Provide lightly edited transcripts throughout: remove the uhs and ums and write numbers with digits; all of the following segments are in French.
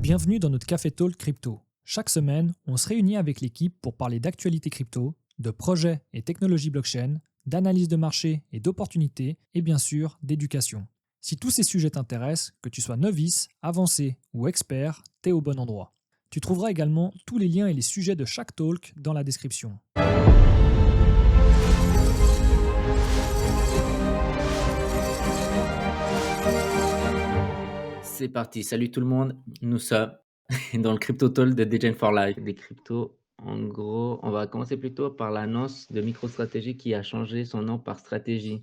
Bienvenue dans notre Café Talk Crypto. Chaque semaine, on se réunit avec l'équipe pour parler d'actualité crypto, de projets et technologies blockchain, d'analyse de marché et d'opportunités, et bien sûr d'éducation. Si tous ces sujets t'intéressent, que tu sois novice, avancé ou expert, t'es au bon endroit. Tu trouveras également tous les liens et les sujets de chaque talk dans la description. C'est parti, salut tout le monde. Nous sommes dans le Crypto Talk de Degen for Life. Des cryptos, en gros, on va commencer plutôt par l'annonce de MicroStrategy qui a changé son nom par Stratégie.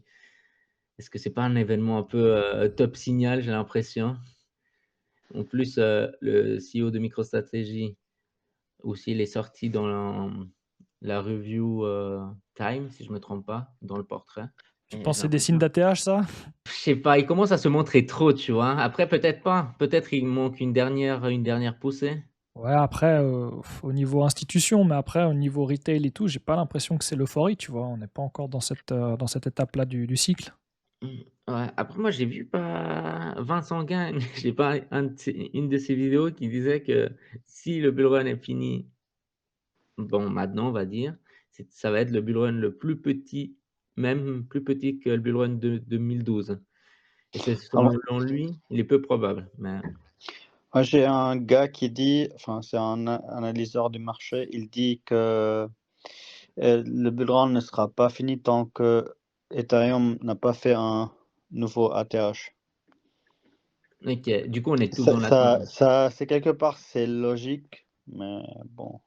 Est-ce que c'est pas un événement un peu top signal, j'ai l'impression? En plus, le CEO de MicroStrategy aussi, il est sorti dans la review Time, si je ne me trompe pas, dans le portrait. Tu Et penses j'ai que c'est des signes l'impression, d'ATH, ça? je sais pas, il commence à se montrer trop, tu vois. Après, peut-être pas. Peut-être il manque une dernière poussée. Ouais, après, au niveau institution, mais après, au niveau retail et tout, j'ai pas l'impression que c'est l'euphorie, tu vois. On n'est pas encore dans cette étape-là du cycle. Ouais, après moi j'ai vu pas Vincent Gagne, j'ai pas une de ses vidéos qui disait que si le bull run est fini, bon maintenant on va dire, ça va être le bull run le plus petit, même plus petit que le bull run de 2012 et c'est Alors, selon lui, il est peu probable, mais moi, j'ai un gars qui dit, enfin, c'est un analyseur du marché, il dit que le bull run ne sera pas fini tant que Ethereum n'a pas fait un nouveau ATH. OK, du coup on est tous Ça, dans l'attente. c'est quelque part, c'est logique, mais bon.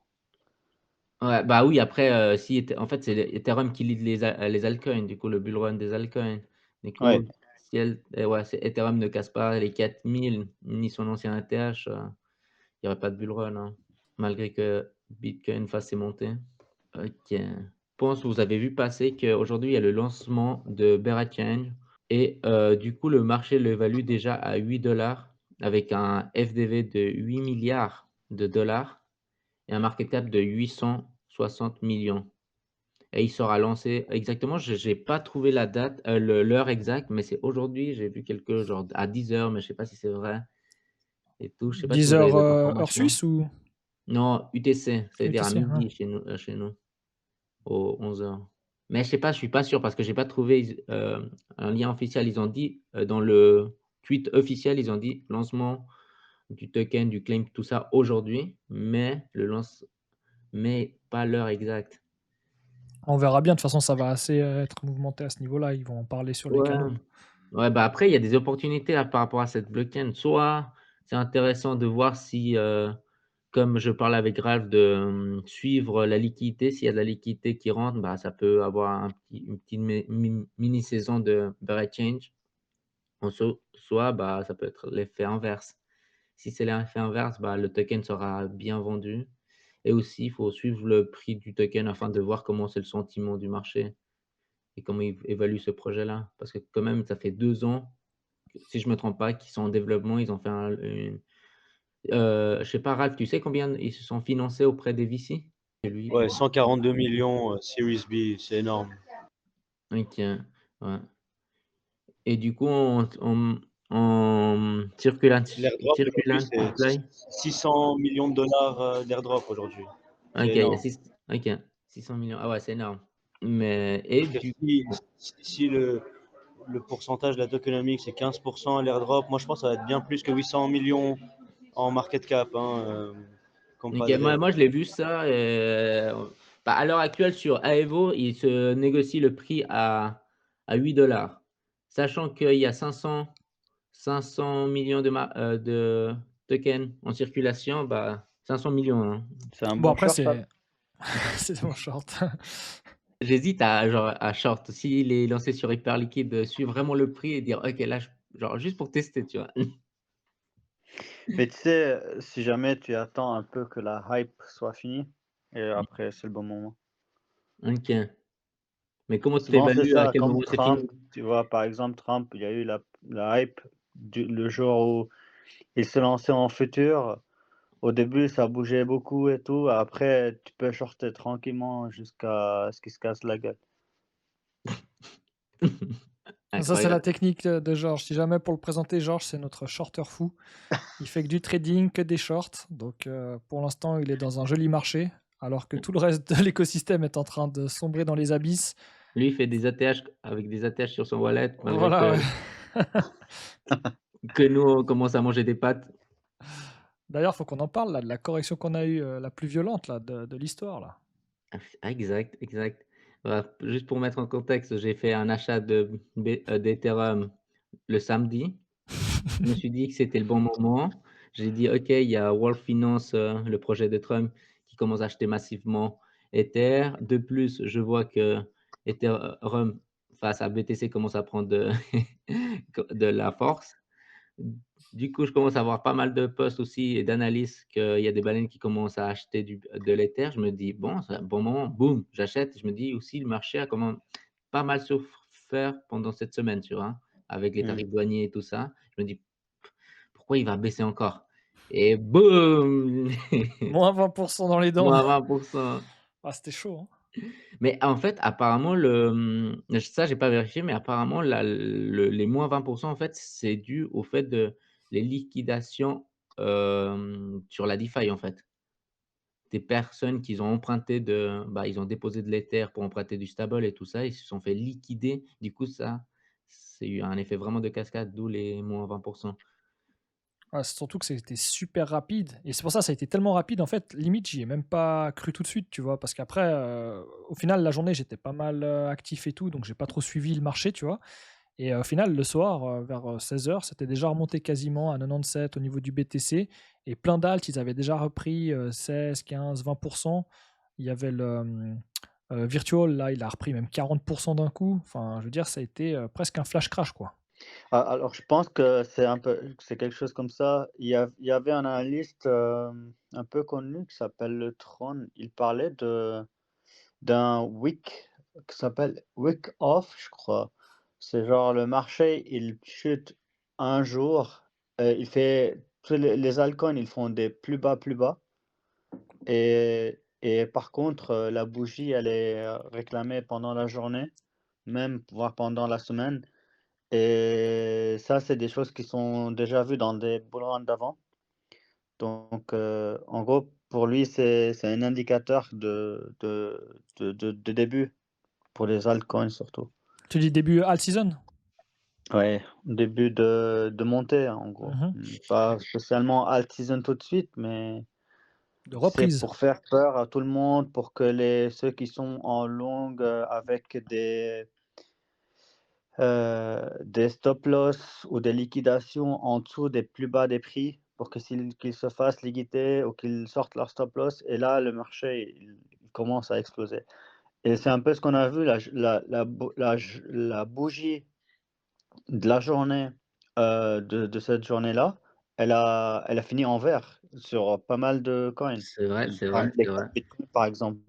Ouais, bah oui après, si en fait c'est Ethereum qui lead les altcoins, du coup le bull run des altcoins. Du Ouais, coup, si ouais, c'est Ethereum ne casse pas les 4000 ni son ancien ATH, il y aurait pas de bull run, hein, malgré que Bitcoin fasse ses montées. OK. Je pense que vous avez vu passer qu'aujourd'hui il y a le lancement de Bear Change et du coup le marché l'évalue déjà à 8 avec un FDV de 8 milliards de dollars et un market cap de 860 millions. Et il sera lancé exactement, j'ai pas trouvé la date, l'heure exacte, mais c'est aujourd'hui, j'ai vu quelque genre à 10 heures, mais je sais pas si c'est vrai et tout. Je sais pas si 10 vous avez heures d'autres heure informations? suisse ou Non, UTC, c'est-à-dire à UTC? midi chez nous, aux 11 heures. Mais je sais pas, je suis pas sûr parce que j'ai pas trouvé, un lien officiel. Ils ont dit, dans le tweet officiel, ils ont dit: «Lancement du token, du claim, tout ça aujourd'hui», mais pas l'heure exacte. On verra bien, de toute façon, ça va assez être mouvementé à ce niveau-là. Ils vont en parler sur les Ouais. canaux. Ouais, bah, après, il y a des opportunités là par rapport à cette blockchain. Soit c'est intéressant de voir si, comme je parlais avec Ralph, de suivre la liquidité. S'il y a de la liquidité qui rentre, bah, ça peut avoir une petite mini saison de bear change. Soit, bah, ça peut être l'effet inverse. Si c'est l'effet inverse, bah, le token sera bien vendu et aussi, il faut suivre le prix du token afin de voir comment c'est le sentiment du marché et comment ils évaluent ce projet-là. Parce que quand même, ça fait 2 ans, si je me trompe pas, qui sont en développement. Ils ont fait je sais pas, Ralph, tu sais combien ils se sont financés auprès des VC? Et lui, Ouais, 142 millions Series B, c'est énorme. OK, ouais. Et du coup, en L'airdrop aujourd'hui, circulant c'est supply? 600 millions de dollars d'airdrop aujourd'hui. C'est OK, il y a énorme. 6 OK, 600 millions. Ah ouais, c'est énorme. Mais et Parce que du si le pourcentage de la tokenomics c'est 15%, l'airdrop, moi je pense que ça va être bien plus que 800 millions en market cap, hein, OK, compadre. moi je l'ai vu ça, bah, à l'heure actuelle sur Aevo, il se négocie le prix à 8 $. Sachant qu'il y a 500 millions de tokens en circulation, bah, 500 millions, hein. C'est un Bon, bon après, short, ça. c'est mon short. J'hésite à genre à short. S'il est lancé sur Hyperliquid, suivre vraiment le prix et dire: «OK, là je», genre juste pour tester, tu vois? Mais tu sais, si jamais tu attends un peu que la hype soit finie, et après, c'est le bon moment. OK. Mais comment tu Souvent, c'est évalues à ça, quel moment comme c'est fini? Trump, tu vois, par exemple, Trump, il y a eu la hype le jour où il se lançait en futur. Au début, ça bougeait beaucoup et tout. Après, tu peux shorter tranquillement jusqu'à ce qu'il se casse la gueule. Ça, c'est la incroyable. technique de Georges. Si jamais pour le présenter, Georges, c'est notre shorter fou. Il fait que du trading, que des shorts. Donc, pour l'instant, il est dans un joli marché, alors que tout le reste de l'écosystème est en train de sombrer dans les abysses. Lui, il fait des ATH avec des ATH sur son wallet, malgré Voilà, ouais. que nous, on commence à manger des pâtes. D'ailleurs, faut qu'on en parle là, de la correction qu'on a eue, la plus violente là, de l'histoire là. Exact, exact. Voilà, juste pour mettre en contexte, j'ai fait un achat d'Ethereum le samedi. Je me suis dit que c'était le bon moment. J'ai dit: «OK, il y a World Finance, le projet de Trump qui commence à acheter massivement Ether. De plus, je vois que Ethereum face à BTC commence à prendre de la force». Du coup, je commence à avoir pas mal de posts aussi et d'analyses qu'il y a des baleines qui commencent à acheter de l'Ether. Je me dis: «Bon, c'est un bon moment, boum, j'achète». Je me dis aussi le marché a quand même pas mal souffert pendant cette semaine, tu vois? Avec les Hmm. tarifs douaniers et tout ça. Je me dis: «Pourquoi il va baisser encore?» Et boum! Moins 20% dans les dents. Moins 20. Ah, c'était chaud, hein. Mais en fait, apparemment, ça, j'ai pas vérifié, mais apparemment, les moins 20 en fait, c'est dû au fait de les liquidations, sur la DeFi, en fait. Des personnes qui ont emprunté ils ont déposé de l'Ether pour emprunter du stable et tout ça, ils se sont fait liquider. Du coup, ça, c'est eu un effet vraiment de cascade, d'où les moins 20. Ouais, c'est surtout que c'était super rapide et c'est pour ça, ça a été tellement rapide, en fait, limite, j'y ai même pas cru tout de suite, tu vois? Parce qu'après, au final, la journée, j'étais pas mal, actif et tout, donc j'ai pas trop suivi le marché, tu vois? Et au final, le soir, vers, 16 heures, c'était déjà remonté quasiment à 97 au niveau du BTC et plein d'alts, ils avaient déjà repris, 16-15-20. Il y avait Virtual, là, il a repris même 40 d'un coup. Enfin, je veux dire, ça a été, presque un flash crash, quoi. Alors, je pense que c'est quelque chose comme ça. Il y avait un analyste un peu connu qui s'appelle le Tron. Il parlait d'un wick qui s'appelle wick off, je crois. C'est genre le marché, il chute un jour, il fait tous les altcoins, ils font des plus bas. Et par contre, la bougie, elle est réclamée pendant la journée, même voire pendant la semaine. Et ça, c'est des choses qui sont déjà vues dans des bull runs d'avant. Donc, en gros, pour lui, c'est un indicateur de début pour les altcoins surtout. Tu dis début alt season? Ouais, début de montée, en gros. Mmh. Pas spécialement alt season tout de suite, mais De c'est reprise. pour faire peur à tout le monde, pour que ceux qui sont en longue avec des stop loss ou des liquidations en dessous des plus bas des prix pour que qu'ils se fassent liquider ou qu'ils sortent leur stop loss et là, le marché, il commence à exploser et c'est un peu ce qu'on a vu, la bougie de la journée, de cette journée-là, elle a fini en vert sur pas mal de coins. C'est vrai, c'est Par vrai, les c'est vrai. coins Bitcoin, par exemple.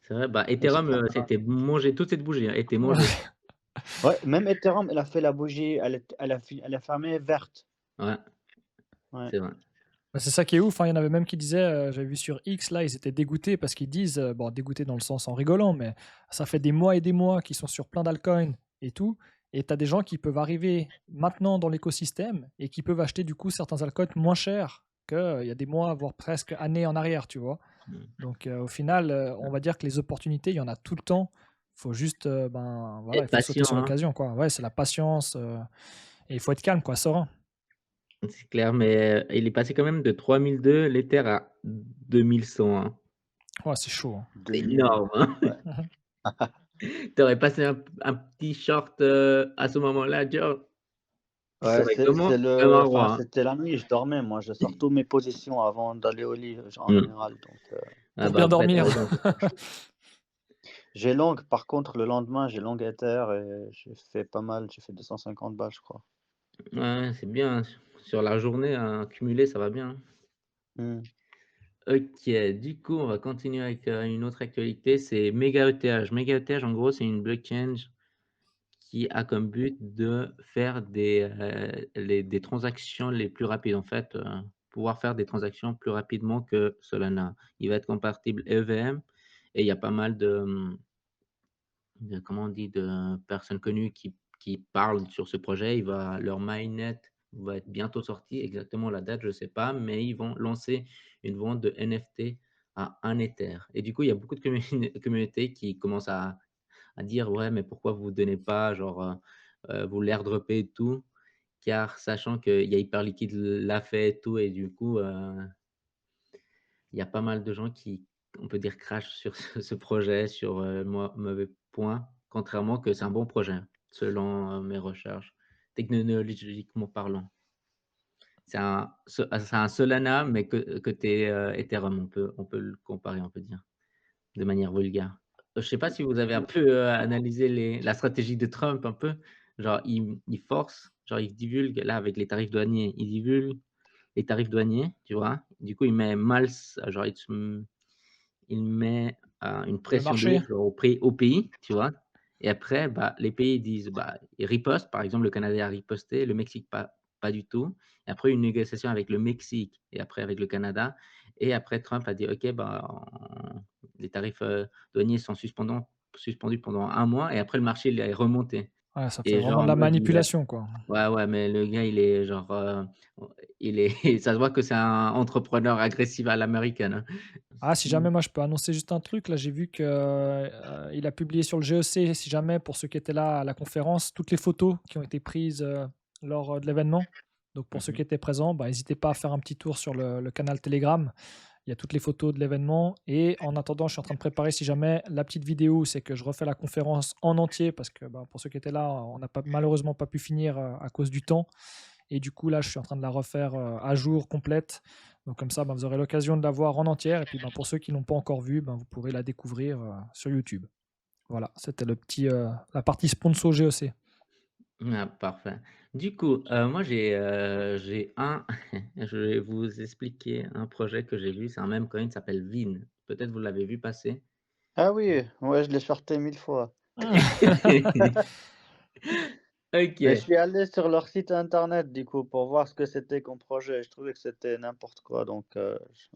C'est vrai, Et ça Ethereum, c'était mangé, toute cette bougie a été mangée. Ouais. ouais, même Ethereum, elle a fait la bougie, elle a fermé verte. Ouais, Ouais. c'est vrai. Bah, c'est ça qui est ouf, hein. Il y en avait même qui disaient, j'avais vu sur X là, ils étaient dégoûtés parce qu'ils disent, bon dégoûtés dans le sens en rigolant, mais ça fait des mois et des mois qu'ils sont sur plein d'altcoins et tout, et tu as des gens qui peuvent arriver maintenant dans l'écosystème et qui peuvent acheter du coup certains altcoins moins chers qu'il y a des mois, voire presque années en arrière, tu vois? Mmh. Donc au final, on va dire que les opportunités, il y en a tout le temps. Faut juste, ben, voilà, il Être faut sauter patient, sur hein, l'occasion, quoi. Ouais, c'est la patience, et il faut être calme, quoi, serein. c'est clair, mais il est passé quand même de 3002 l'Ether à 2100, hein. Ouais, c'est chaud, hein. C'est 2000, énorme, hein. ouais. Mmh. Tu aurais passé un petit short, à ce moment-là, Joe, tu Ouais, serais comment? Comme un enfin, roi, hein. c'était la nuit, je dormais, moi, je sors toutes mes positions avant d'aller au lit, en Mmh. général, donc Ah Pour bah, bien après, tu as dormir. raison. j'ai long, par contre, le lendemain, j'ai long Ether et j'ai fait 250 balles, je crois. Ouais, c'est bien, sur la journée, à cumuler, ça va bien. Mmh. OK, du coup, on va continuer avec, une autre actualité, c'est MegaETH. MegaETH, en gros, c'est une blockchain qui a comme but de faire des transactions les plus rapides. En fait, pouvoir faire des transactions plus rapidement que Solana. Il va être compatible EVM et il y a pas mal de comment on dit? De personnes connues qui parlent sur ce projet. Leur mainnet va être bientôt sorti. Exactement la date, je ne sais pas, mais ils vont lancer une vente de NFT à 1 Ether. Et du coup, il y a beaucoup de communautés qui commencent à dire: «Ouais, mais pourquoi vous donnez pas genre, vous l'airdroppez et tout?» car sachant qu'il y a Hyperliquid l'a fait et tout et du coup, il y a pas mal de gens qui, on peut dire, crachent sur ce projet, sur, mauvais point, contrairement que c'est un bon projet, selon, mes recherches, technologiquement parlant. C'est un Solana, mais côté, Ethereum, on peut le comparer, on peut dire, de manière vulgaire. Je sais pas si vous avez un peu, analysé la stratégie de Trump un peu? Genre il force, genre il divulgue là avec les tarifs douaniers, il divulgue les tarifs douaniers, tu vois? Du coup, il met mal s genre il met, une Le pression de marché? ouf genre au pays, tu vois? Et après, bah, les pays disent, bah, ils ripostent. Par exemple, le Canada a riposté, le Mexique pas du tout. Et après une négociation avec le Mexique et après avec le Canada et après Trump a dit: «OK, bah, les tarifs, douaniers sont suspendus pendant 1 mois» et après le marché il est remonté Ouais, ça fait et genre vraiment en de la mode il a manipulation, quoi. ouais, ouais, mais le gars il est genre, il est ça se voit que c'est un entrepreneur agressif à l'américaine, hein. Ah, si Mmh. jamais moi je peux annoncer juste un truc, là j'ai vu que, il a publié sur le GEC, si jamais pour ceux qui étaient là à la conférence, toutes les photos qui ont été prises, lors, de l'événement. Donc pour ceux Mmh. qui étaient présents, bah, n'hésitez pas à faire un petit tour sur le canal Telegram. Il y a toutes les photos de l'événement et en attendant, je suis en train de préparer si jamais la petite vidéo, c'est que je refais la conférence en entier parce que, bah, pour ceux qui étaient là, on n'a pas malheureusement pas pu finir, à cause du temps. Et du coup, là, je suis en train de la refaire, à jour, complète. Donc comme ça, ben, vous aurez l'occasion de la voir en entière et puis, ben, pour ceux qui l'ont pas encore vue, ben, vous pourrez la découvrir, sur YouTube. Voilà, c'était la partie sponsor GEC. Ah parfait. Du coup, moi j'ai un je vais vous expliquer un projet que j'ai vu, c'est un meme coin, il s'appelle Vin. Peut-être vous l'avez vu passer? Ah oui, ouais, je l'ai shorté 1000 fois. Mais je OK. suis allé sur leur site internet du coup pour voir ce que c'était comme projet. Je trouvais que c'était n'importe quoi donc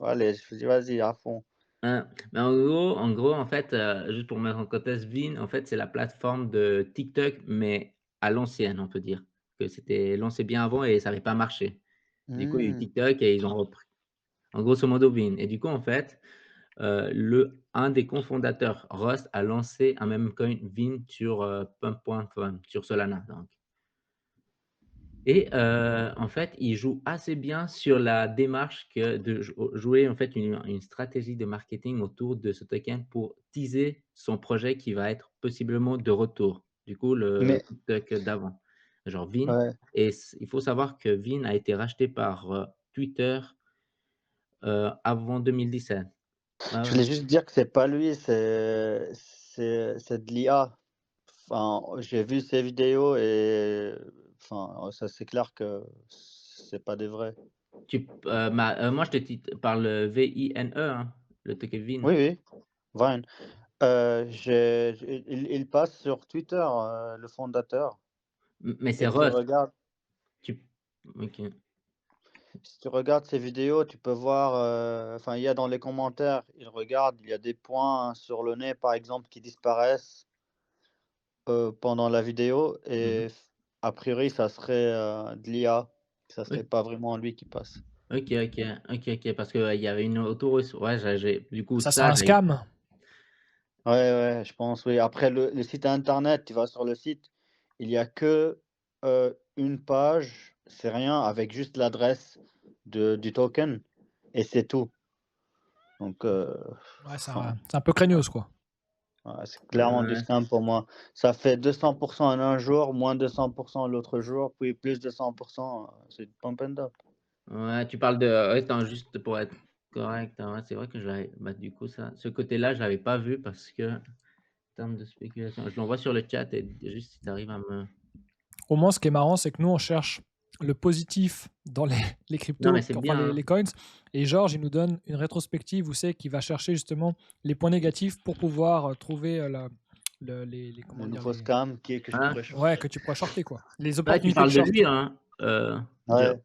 allez, je me suis dit: «Vas-y à fond». Mais en gros, en fait, juste pour mettre en contexte, Vine, en fait, c'est la plateforme de TikTok, mais à l'ancienne, on peut dire. Que c'était lancé bien avant et ça avait pas marché. Du coup, il y a eu Mmh. TikTok et ils ont repris. En grosso modo, Vine et du coup, en fait, un des cofondateurs, Rust, a lancé un meme coin Vine sur, Pump.fun, sur Solana, donc. Et en fait, il joue assez bien sur la démarche que de jouer en fait une stratégie de marketing autour de ce token pour teaser son projet qui va être possiblement de retour. Du coup, le Mais TikTok d'avant, genre Vine ouais, et il faut savoir que Vine a été racheté par, Twitter, avant 2017. Ouais, je ouais. voulais juste dire que c'est pas lui, c'est de l'IA. Enfin, j'ai vu ses vidéos et enfin, ça c'est clair que c'est pas des vrais. Moi je te parle Vine, hein, le token Vine. Oui, oui, Vine. Il passe sur Twitter, le fondateur Mais c'est et tu Rust. regardes Tu OK. si tu regardes ses vidéos, tu peux voir, enfin, il y a dans les commentaires, il regarde, il y a des points sur le nez, par exemple, qui disparaissent, pendant la vidéo Mmh. et a priori, ça serait, de l'IA. Ça O serait pas vraiment lui qui passe. OK, OK, OK, OK, parce que, il y avait une auto ouais, j'ai du coup Ça, c'est ça, un j'ai scam? Ouais, ouais, je pense, oui. Après le site internet, tu vas sur le site, il y a que, une page, c'est rien, avec juste l'adresse du token et c'est tout. Donc Ouais, enfin, c'est un peu craignos, quoi. ouais, c'est clairement du ouais, scam pour moi. Ça fait 200 en un jour, moins 200 l'autre jour, puis plus 200 c'est du pump and dump. ouais, tu parles de ouais, attends, juste pour être correct, hein, ouais, c'est vrai que je l'avais bah, du coup, ça ce côté-là, je l'avais pas vu parce que, en termes de spéculation je l'envoie sur le chat et juste si tu arrives à me Au moins, ce qui est marrant, c'est que nous, on cherche le positif dans les non, mais cryptos, c'est enfin bien, les coins. Et Georges, il nous donne une rétrospective où c'est qu'il va chercher justement les points négatifs pour pouvoir trouver Le comment dire, nouveau scam que je hein. pourrais ouais, shorter. que tu pourras shorter, quoi. Les Ouais, tu opportunités de parles de short. lui, hein, Joe? Ouais.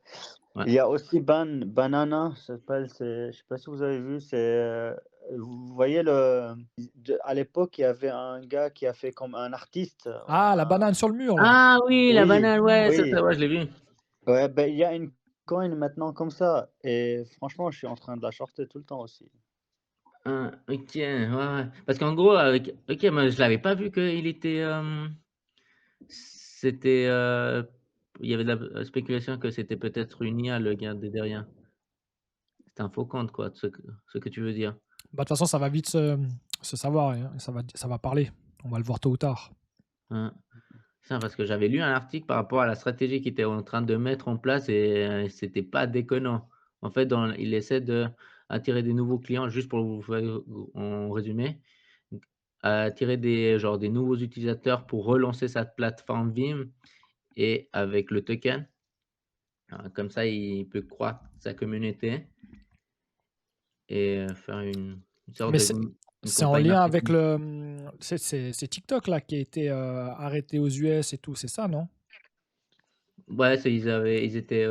Ouais. Il y a aussi Banana, ça s'appelle, je sais pas si vous avez vu, c'est, vous voyez à l'époque, il y avait un gars qui a fait comme un artiste, Ah, la banane sur le mur, là. Ah oui, la oui, banane, ouais, oui, ouais, je l'ai vu. ouais, ben, il y a une coin maintenant comme ça et franchement, je suis en train de la shorter tout le temps aussi. Ah, OK, ouais, ouais. Parce qu'en gros, avec OK, moi je l'avais pas vu qu'il était, c'était, il y avait de la spéculation que c'était peut-être une IA le gars de derrière. C'était un faux compte quoi, de ce que tu veux dire. Bah, de toute façon, ça va vite se savoir, hein, ça va parler. On va le voir tôt ou tard. Hein. Ça, parce que j'avais lu un article par rapport à la stratégie qu'ils étaient en train de mettre en place et c'était pas déconnant. En fait, il essaie d'attirer des nouveaux clients, juste pour vous faire en résumé, attirer des nouveaux utilisateurs pour relancer sa plateforme Vim et avec le token. Comme ça, il peut croître sa communauté et faire une sorte Mais de une c'est en campagne lien avec marketing. c'est TikTok là qui a été arrêté aux US et tout, c'est ça, non? Ouais, ils étaient,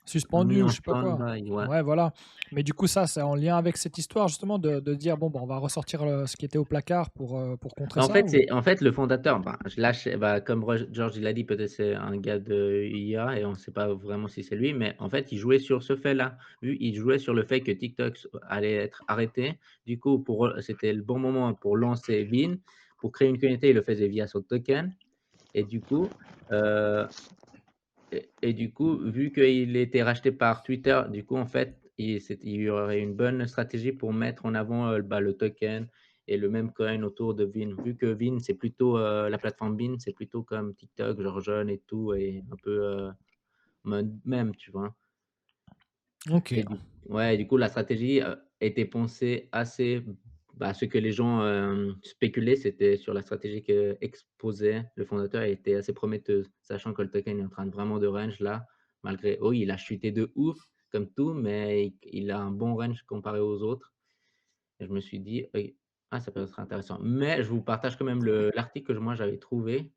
Suspendu mis ou en je sais pas quoi. stand-by, ouais. Ouais, voilà. Mais du coup, ça, c'est en lien avec cette histoire justement de dire bon, bah, on va ressortir ce qui était au placard pour contrer En ça fait, ou? le fondateur, bah, je lâche bah, comme George il a dit, peut-être c'est un gars de IA et on ne sait pas vraiment si c'est lui, mais en fait, il jouait sur ce fait-là. Il jouait sur le fait que TikTok allait être arrêté. Du coup, c'était le bon moment pour lancer Vine, pour créer une communauté, il le faisait via son token et du coup, heu du coup, vu qu'il était racheté par Twitter, du coup, en fait, il y aurait une bonne stratégie pour mettre en avant, bah, le token et le même coin autour de Vine. Vu que Vine, c'est plutôt, la plateforme Vine, c'est plutôt comme TikTok, genre jeune et tout et un peu, mode mème, tu vois? OK. Et du coup, la stratégie, était pensée assez bah, ce que les gens, spéculaient, c'était sur la stratégie qu'exposait le fondateur et était assez prometteuse, sachant que le token est en train de vraiment de range là, malgré oui, il a chuté de ouf comme tout, mais il a un bon range comparé aux autres et je me suis dit: «Oui, ah ça peut être intéressant». Mais je vous partage quand même l'article que moi j'avais trouvé.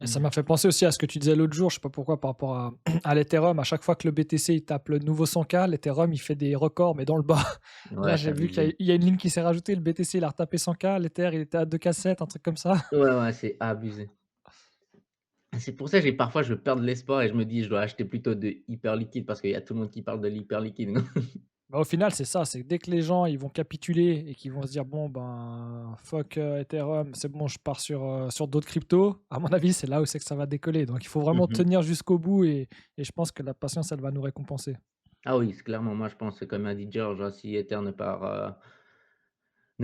Et ça m'a fait penser aussi à ce que tu disais l'autre jour, je sais pas pourquoi, par rapport à l'Ethereum. À chaque fois que le BTC il tape le nouveau 100K, l'Ethereum il fait des records, mais dans le bas. Là, Ouais, c'est j'ai vu qu'il y a, abusé. il y a une ligne qui s'est rajoutée. Le BTC il a retapé 100K, l'Ether il était à 2K7, un truc comme ça. Ouais, ouais, c'est abusé. C'est pour ça que parfois je perds de l'espoir et je me dis: «Je dois acheter plutôt de hyper liquide» parce qu'il y a tout le monde qui parle de l'hyper liquide. Bah, au final, c'est ça. C'est que dès que les gens ils vont capituler et qu'ils vont se dire bon ben fuck Ethereum, c'est bon, je pars sur d'autres cryptos. À mon avis, c'est là où c'est que ça va décoller. Donc il faut vraiment Mmh. tenir jusqu'au bout et je pense que la patience elle va nous récompenser. Ah oui, c'est clairement, moi je pense, comme a dit George, hein, si Ether ne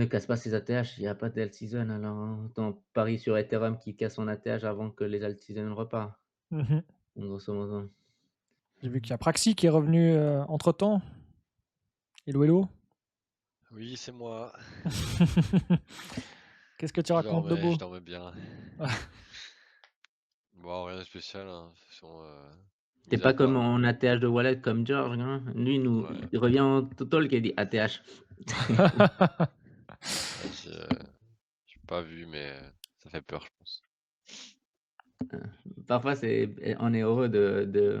casse pas ses ATH, il y a pas d'alt season alors, hein. Autant parier sur Ethereum qui casse son ATH avant que les alt season repartent, Mhm. grosso modo. J'ai vu qu'il y a Praxi qui est revenu entre temps. Hello, hello. Oui, c'est moi. Qu'est-ce que tu racontes de Je beau? dormais bien. Bon, rien de spécial, hein. De toute façon, Tu mis à pas comme part, en ATH de wallet comme George, hein. Lui, ouais, il revient en talk et dit ATH. vas-y, j'ai pas vu, mais ça fait peur, je pense. Parfois, on est heureux de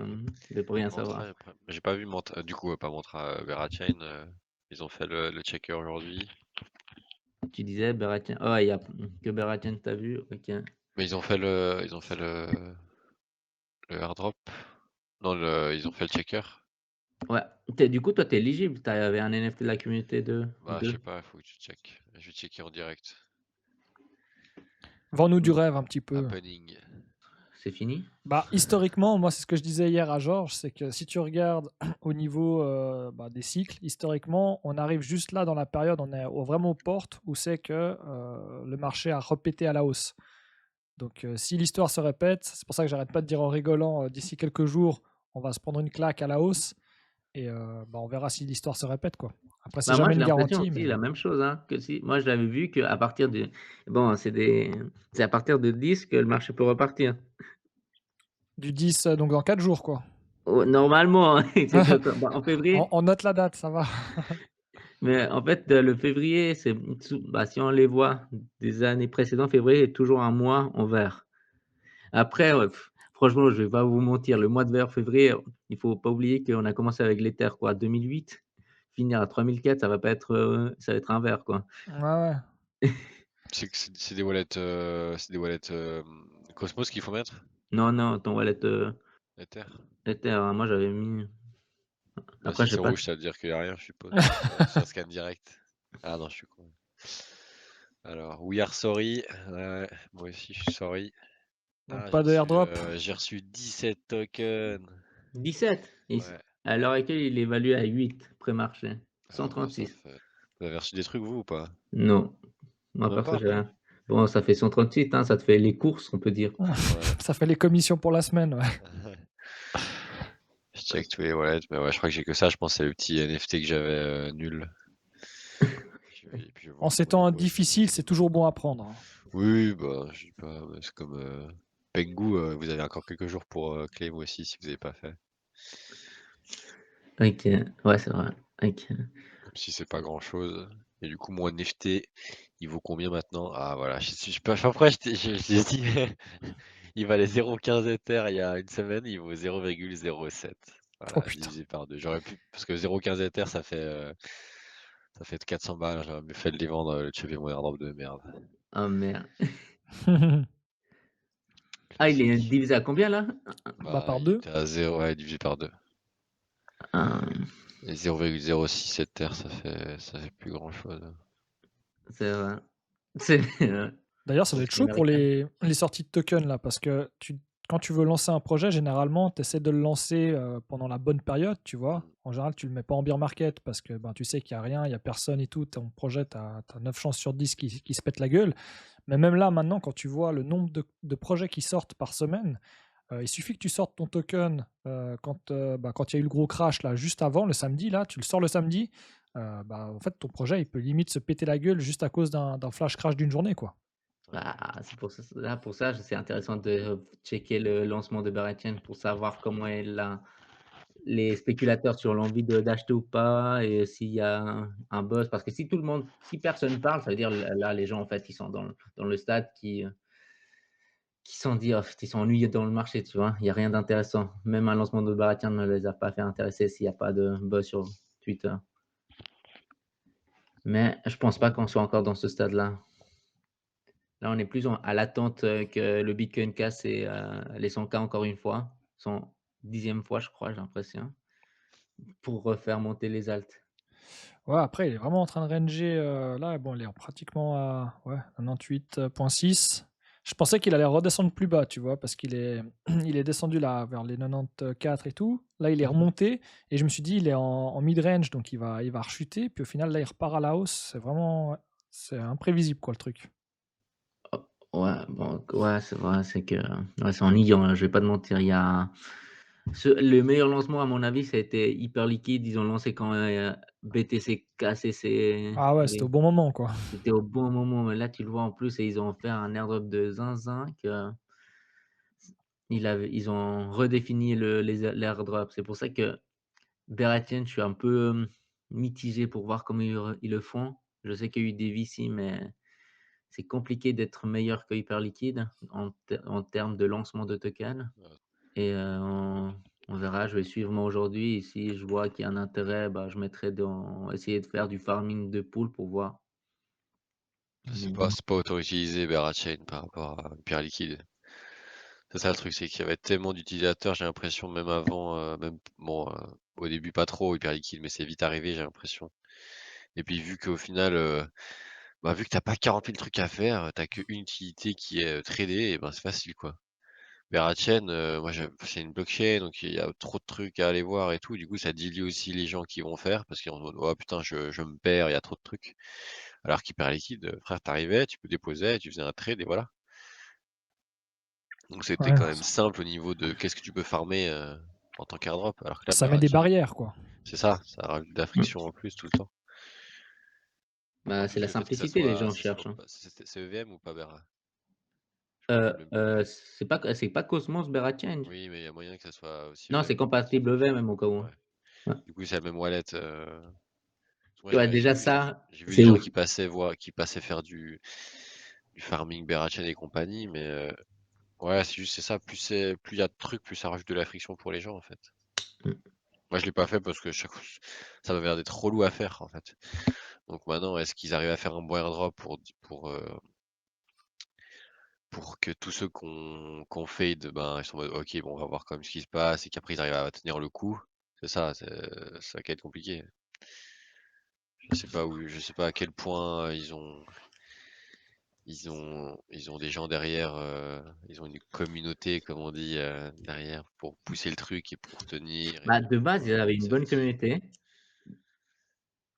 rien Mantra, savoir. après. Mais j'ai pas vu Mantra, du coup, pas Mantra, Verachain, ils ont fait le checker aujourd'hui. Tu disais Beratien. Oh, il y a que Beratien, t'as vu? OK. Mais ils ont fait le airdrop. Non, ils ont fait le checker. Ouais. Du coup, toi, tu es éligible. Tu avais un NFT de la communauté de Bah, je sais d'eux. pas, il faut que tu check. Je vais checker en direct. Vends-nous du rêve un petit peu. Happening. C'est fini? Bah, historiquement, moi, c'est ce que je disais hier à Georges, c'est que si tu regardes au niveau bah, des cycles, historiquement, on arrive juste là dans la période, on est vraiment aux portes où c'est que le marché a repété à la hausse. Donc, si l'histoire se répète, c'est pour ça que j'arrête pas de dire en rigolant, d'ici quelques jours, on va se prendre une claque à la hausse et bah, on verra si l'histoire se répète, quoi. Après, c'est Bah, moi, jamais j'ai une l'impression garantie, aussi mais la même chose, hein, que si moi, je l'avais vu qu'à partir de bon, c'est à partir de 10 que le marché peut repartir. du 10, donc dans 4 jours, quoi. Oh, normalement, hein, c'est que bah, en On, février, on note la date, ça va. mais en fait, le février, bah, si on les voit des années précédentes, février est toujours un mois en vert. Après, franchement, je vais pas vous mentir, le mois de vert, février, il faut pas oublier qu'on a commencé avec l'Ether, quoi, 2008. finir à 3004, ça va être un verre, quoi. Ouais. C'est des wallets, Cosmos qu'il faut mettre? Non, non, ton wallet, Ether? Ether, hein, moi j'avais mis Bah, après si je sais c'est pas rouge, ça veut dire qu'il y a rien, je suppose. Ça scanne direct. Ah non, je suis con. Alors, we are sorry. Ouais, moi aussi, je suis sorry. Donc Ah, pas de airdrop. j'ai reçu 17 tokens. 17. Ouais. À l'heure actuelle, il est évalué à 8 pré-marché. Ah bah, ça 136. fait. Vous avez reçu des trucs, vous, ou pas? Non, moi Même perso, pas? j'ai rien. Bon, ça fait 138, hein, ça te fait les courses, on peut dire. Ouais. Ça fait les commissions pour la semaine, ouais. Je check tous les wallets, mais ouais, je crois que j'ai que ça. Je pense que c'est le petit NFT que j'avais nul. Et puis je vais En voir ces pour les temps boss. difficiles, c'est toujours bon à prendre, hein. Oui, bah, je dis pas, mais c'est comme Pengu, vous avez encore quelques jours pour claim aussi si vous n'avez pas fait. OK, ouais, c'est vrai. OK. Même si c'est pas grand chose. Et du coup, mon NFT, il vaut combien maintenant? Ah voilà, je sais pas pourquoi je t'ai dit, il valait 0,15 Ether il y a une semaine, il vaut 0,07. Oh Voilà, putain. divisé par 2. J'aurais pu, parce que 0,15 Ether, ça fait 400 balles, j'aurais mieux fait de les vendre, le choper mon airdrop de merde. Oh merde. Ah, il est Classique. divisé à combien là? Bah Bah, par il 2. était à 0, ouais, divisé par 2. Et 0,06 Ether, ça fait plus grand chose. C'est vrai. C'est D'ailleurs, ça doit pour être les chaud pour Américains. les sorties de tokens là, parce que quand tu veux lancer un projet, généralement, tu essaies de le lancer pendant la bonne période, tu vois. Mm. En général, tu le mets pas en bear market parce que ben, tu sais qu'il n'y a rien, il n'y a personne et tout. Ton projet, tu as 9 chances sur 10 qui se pète la gueule. Mais même là, maintenant, quand tu vois le nombre de projets qui sortent par semaine, il suffit que tu sortes ton token quand il y a eu le gros crash là, juste avant, le samedi, là, tu le sors le samedi, bah, en fait, ton projet, il peut limite se péter la gueule juste à cause d'un flash crash d'une journée, quoi. Bah, c'est pour ça, c'est intéressant de checker le lancement de Barretian pour savoir comment est les spéculateurs sur l'envie d'acheter ou pas et s'il y a un buzz. Parce que si personne parle, ça veut dire là, les gens, en fait, ils sont dans le stade qui sont dit, oh, ils sont ennuyés dans le marché, tu vois. Il n'y a rien d'intéressant. Même un lancement de Barretian ne les a pas fait intéresser s'il n'y a pas de buzz sur Twitter. Mais je pense pas qu'on soit encore dans ce stade-là. Là, on est plus à l'attente que le Bitcoin casse les 100K encore une fois. Son 10e fois, je crois, j'ai l'impression, pour refaire monter les alts. Ouais, après, il est vraiment en train de ranger. Là, bon, il est pratiquement à 98,6. Je pensais qu'il allait redescendre plus bas, tu vois, parce il est descendu là vers les 94 et tout. Là, il est remonté et je me suis dit, il est en mid-range, donc il va rechuter. Puis au final, là, il repart à la hausse. C'est imprévisible, quoi, le truc. Ouais, bon, ouais, c'est vrai, c'est que ouais, c'est ennuyant, hein, je vais pas te mentir. Le meilleur lancement, à mon avis, ça a été Hyper Liquide. Ils ont lancé quand BTC cassé Ah ouais, c'était au bon moment, quoi. C'était au bon moment. Mais là, tu le vois en plus, et ils ont fait un airdrop de zinzin que ils ont redéfini l'airdrop. C'est pour ça que Beratien, je suis un peu mitigé pour voir comment ils le font. Je sais qu'il y a eu des VC, mais c'est compliqué d'être meilleur que Hyperliquid en termes de lancement de token. Et on verra, je vais suivre moi aujourd'hui. Et si je vois qu'il y a un intérêt, bah, je mettrai essayer de faire du farming de pool pour voir. C'est Mais pas auto-utilisé Berachain par rapport à Hyper Liquide. C'est ça le truc, c'est qu'il y avait tellement d'utilisateurs, j'ai l'impression, même avant, même bon, au début pas trop Hyper Liquide, mais c'est vite arrivé, j'ai l'impression. Et puis vu qu'au final, bah, vu que t'as pas 40 000 trucs à faire, t'as qu'une utilité qui est trader, et ben c'est facile quoi. Berachain, moi c'est une blockchain, donc il y a trop de trucs à aller voir et tout. Du coup, ça dilue aussi les gens qui vont faire parce qu'ils vont se dire, oh putain, je me perds, il y a trop de trucs. Alors qu'Hyper Liquide, frère, t'arrivais, tu déposais, tu faisais un trade et voilà. Donc c'était Ouais, quand même simple au niveau de qu'est-ce que tu peux farmer en tant qu'airdrop. Alors que là, ça met des Berachain, barrières, quoi. c'est ça rajoute de la friction en plus tout le temps. En bah, c'est plus, la le fait que ça simplicité, les soit, gens cherchent, hein. c'est EVM ou pas Bera? Je me rappelle même plus. C'est pas Cosmos Beratien. Oui, mais il y a moyen que ça soit aussi Non, EVM. c'est compatible EVM même au cas où. Ouais. Ouais. Du coup, c'est la même wallet. Moi, Ouais, j'ai déjà vu, ça, j'ai vu des c'est gens ouf. qui passaient faire du farming Berachain et compagnie, mais ouais, c'est ça. Plus il y a de trucs, plus ça rajoute de la friction pour les gens en fait. Moi, je l'ai pas fait parce que ça m'avait l'air d'être relou à faire, en fait. Donc maintenant, est-ce qu'ils arrivent à faire un bon airdrop pour que tous ceux qu'on fade, ben, ils sont en mode: «OK, bon, on va voir quand même ce qui se passe» et qu'après ils arrivent à tenir le coup? C'est ça, ça va être compliqué. Je sais pas à quel point ils ont des gens derrière, ils ont une communauté, comme on dit, derrière pour pousser le truc et pour tenir et Bah, de pour, base, ils avaient une bonne inciter. communauté,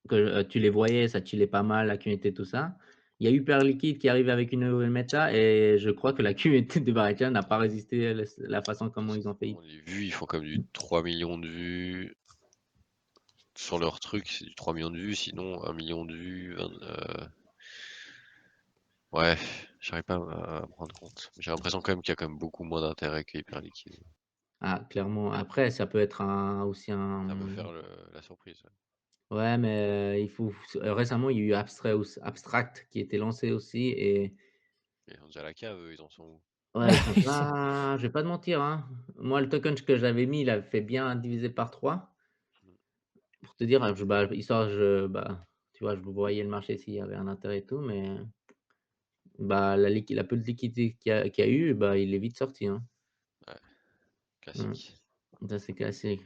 que, tu les voyais, ça chillait pas mal, la communauté, tout ça. Il y a Hyper Liquid qui arrive avec une nouvelle méta et je crois que la communauté de Barricade n'a pas résisté à la façon comment ils ont fait. Les vues, ils font comme du 3 millions de vues sur leur truc, c'est du 3 millions de vues, sinon 1 million de vues, ouais, j'arrive pas à me rendre compte. J'ai l'impression quand même qu'il y a quand même beaucoup moins d'intérêt que Hyper Liquide. Ah, clairement. Après, ça peut être aussi Ça peut un faire la surprise, ouais. ouais, mais il faut récemment, il y a eu Abstract qui était lancé aussi et Ils ont déjà la cave, eux, ils en sont où? ouais, ils sont Ils sont- pas je vais pas te mentir, hein. Moi, le token que j'avais mis, il avait fait bien divisé par 3. Pour te dire, histoire tu vois, je voyais le marché s'il y avait un intérêt et tout, mais la peu de liquidité qu'il y a eu, il est vite sorti, hein. Ouais, Mmh. classique. Ça, c'est classique,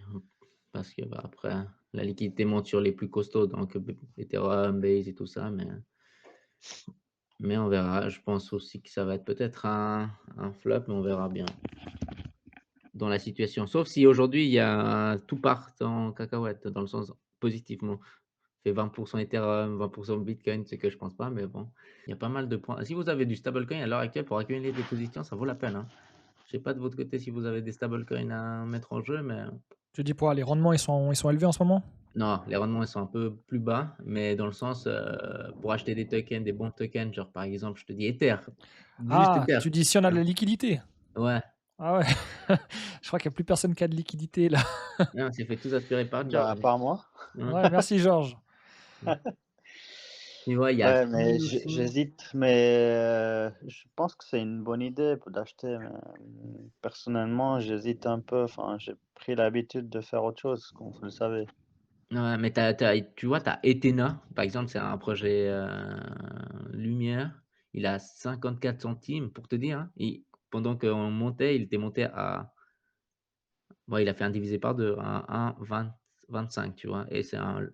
parce que, après, la liquidité monte sur les plus costauds, donc Ethereum, Base et tout ça, mais on verra. Je pense aussi que ça va être peut-être un flop, mais on verra bien dans la situation. Sauf si aujourd'hui, il y a tout part en cacahuète, dans le sens positivement. Fait 20 Ethereum, 20 Bitcoin, ce que je pense pas, mais bon, il y a pas mal de points. Si vous avez du stablecoin à l'heure actuelle pour accumuler des positions, ça vaut la peine, hein. Je sais pas de votre côté si vous avez des stablecoins à mettre en jeu, mais Tu dis quoi, les rendements ils sont élevés en ce moment? non, les rendements ils sont un peu plus bas, mais dans le sens, pour acheter des tokens, des bons tokens, genre par exemple, je te dis Ether, juste Ah, Ether. tu dis si on a de la liquidité. Ouais, Ah ouais. Je crois qu'il n'y a plus personne qui a de liquidité là. non, on s'est fait tous aspirer par Bah, George. pas moi. Hein. Ouais, merci Georges. Tu vois, il y a Ouais, mais Seal aussi. j'hésite, mais je pense que c'est une bonne idée d'acheter. Mais personnellement, j'hésite un peu. Enfin, j'ai pris l'habitude de faire autre chose, comme vous le savez. Ouais, mais tu vois, tu as Ethena, par exemple, c'est un projet, lumière. Il a 54 centimes pour te dire, hein, pendant qu'on montait, il était monté à bon, il a fait un divisé par 2 à 1,25, tu vois? Et c'est un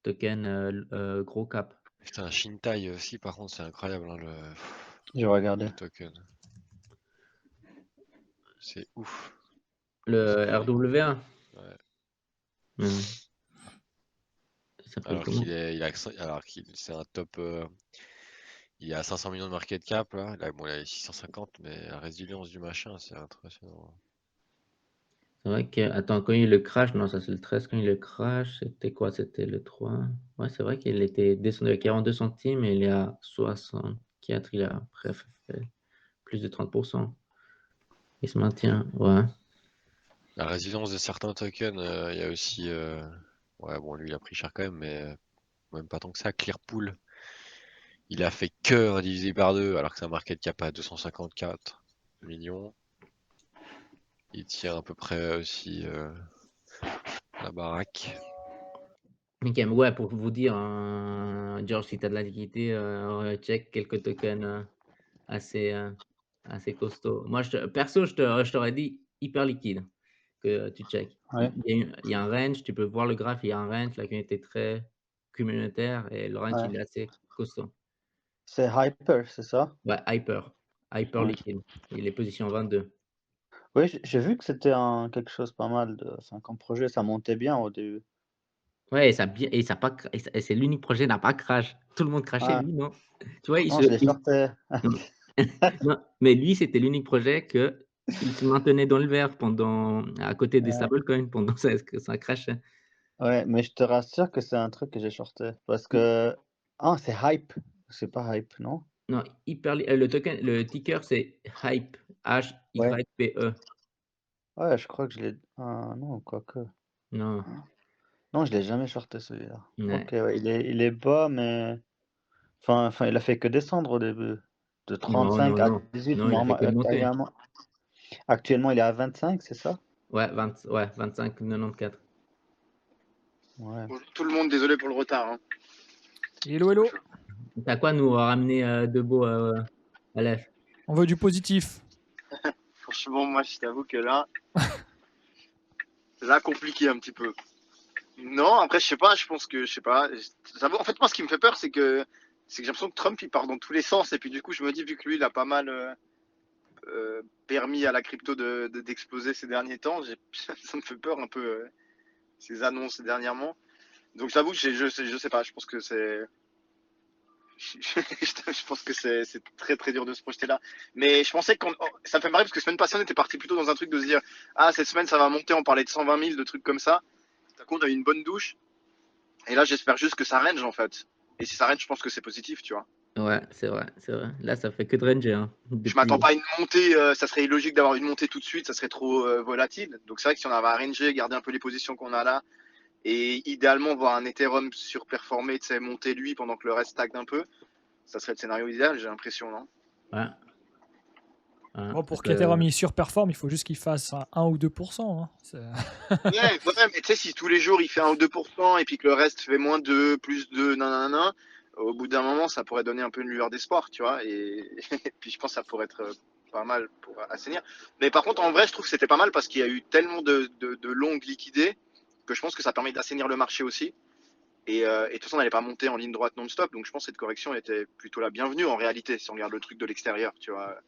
token, gros cap. Putain, Shintai aussi, par contre, c'est incroyable, hein, Je vais regarder. le token. C'est ouf. Le C'est RW1? ouais. Mmh. Il s'appelle comment? Alors qu'il c'est un top, il a 500 millions de market cap là. Là, bon, il a 650, mais la résilience du machin, c'est impressionnant. C'est vrai que attends, quand il y a eu le crash, non, ça c'est le 13, quand il y a eu le crash, c'était quoi? C'était le 3. Ouais, c'est vrai qu'il était descendu à 42 centimes et il est à 64, il a bref, fait plus de 30. Il se maintient, ouais. La résilience de certains tokens, il y a aussi, ouais, bon, lui, il a pris cher quand même, mais même pas tant que ça. Clearpool, il a fait que un divisé par deux, alors que c'est un market cap à 254 millions. Il tient à peu près aussi la baraque. Mais quand même, ouais, pour vous dire, George, si tu as de la liquidité, check quelques tokens, assez, assez costauds. Moi, perso, je t'aurais dit hyper liquide que tu check. Ouais. Il y a un range, tu peux voir le graphe, il y a un range, la communauté est très communautaire et le range, Ouais. il est assez costaud. C'est Hyper, c'est ça? Ouais, hyper Ouais. liquide. Il est position 22. Oui, j'ai vu que c'était quelque chose pas mal enfin, comme projet, ça montait bien au début. Ouais, et ça a pas cra et c'est l'unique projet n'a pas crash. Tout le monde crashait, Ouais, lui non. Tu vois, pourtant je l'ai shorté. non, mais lui, c'était l'unique projet il se maintenait dans le vert à côté des Ouais, stablecoins pendant ça que ça crashait. ouais, mais je te rassure que c'est un truc que j'ai shorté parce I que ah, c'est Hype, c'est pas Hype, non? non, le ticker, c'est HYPE, Ouais, HYPE. ouais, je crois que je l'ai ah non, quoique. Non, Non, je l'ai jamais shorté celui-là. OK, ouais. ouais, il est bas, mais enfin, il a fait que descendre au début, de Non, 35 non, à non. 18, Non, il a fait que de monter. actuellement il est à 25, c'est ça? Ouais, 25,94. Ouais. Bonjour tout le monde, désolé pour le retard. Hein. Hello, hello. T'as quoi nous ramener de beau à l'EF? On veut du positif. Franchement, moi, je t'avoue que là, compliqué un petit peu. Non, après, je sais pas, je pense que, je sais pas. J'avoue, en fait, moi, ce qui me fait peur, c'est que j'ai l'impression que Trump, il part dans tous les sens. Et puis, du coup, je me dis, vu que lui, il a pas mal permis à la crypto d'exploser ces derniers temps, ça me fait peur un peu, ces annonces dernièrement. Donc, j'avoue, je sais pas, je pense que c'est. Je pense que c'est très très dur de se projeter là. Mais je pensais qu'on. Ça me fait marrer parce que semaine passée, on était parti plutôt dans un truc de se dire, ah, cette semaine, ça va monter, on parlait de 120 000, de trucs comme ça. D'un coup, on a eu une bonne douche. Et là, j'espère juste que ça range en fait. Et si ça range, je pense que c'est positif, tu vois. Ouais, c'est vrai, c'est vrai. Là, ça fait que de ranger. Hein, Je m'attends depuis... pas à une montée, ça serait illogique d'avoir une montée tout de suite, ça serait trop volatile. Donc c'est vrai que si on avait à ranger, garder un peu les positions qu'on a là, et idéalement voir un Ethereum surperformer, tu sais, monter lui pendant que le reste stagne un peu, ça serait le scénario idéal, j'ai l'impression, non? Ouais. Ouais, Bon, pour parce qu'Ethereum que- il surperforme, il faut juste qu'il fasse 1 ou 2%. Hein. Ouais, mais tu sais, si tous les jours il fait 1 ou 2% et puis que le reste fait moins 2, plus 2, nanana, au bout d'un moment, ça pourrait donner un peu une lueur d'espoir, tu vois. Et, et puis je pense que ça pourrait être pas mal pour assainir. Mais par contre, en vrai, je trouve que c'était pas mal parce qu'il y a eu tellement de longues liquidées que je pense que ça permet d'assainir le marché aussi. Et de toute façon, on n'allait pas monter en ligne droite non-stop. Donc je pense que cette correction était plutôt la bienvenue en réalité, si on regarde le truc de l'extérieur, tu vois,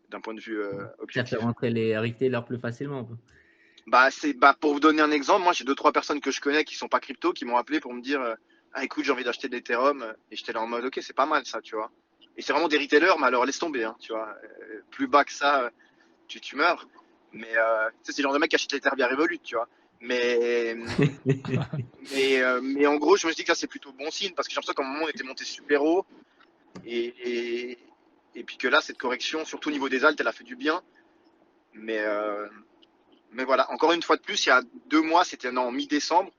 d'un point de vue ça fait objectif. rentrer les retailers plus facilement. Bah pour vous donner un exemple, moi j'ai 2-3 personnes que je connais qui sont pas crypto qui m'ont appelé pour me dire ah écoute j'ai envie d'acheter de l'Ethereum et j'étais là en mode ok c'est pas mal ça tu vois. Et c'est vraiment des retailers mais alors laisse tomber hein, tu vois. Plus bas que ça tu meurs. Mais tu sais c'est le genre de mec qui achète l'Ether bien Revolut tu vois. Mais mais en gros je me dis que ça c'est plutôt bon signe parce que j'ai l'impression qu'à un moment on était monté super haut et, et, et puis que là cette correction surtout au niveau des altes elle a fait du bien. Mais mais voilà, encore une fois de plus, il y a 2 mois, c'était en mi-décembre,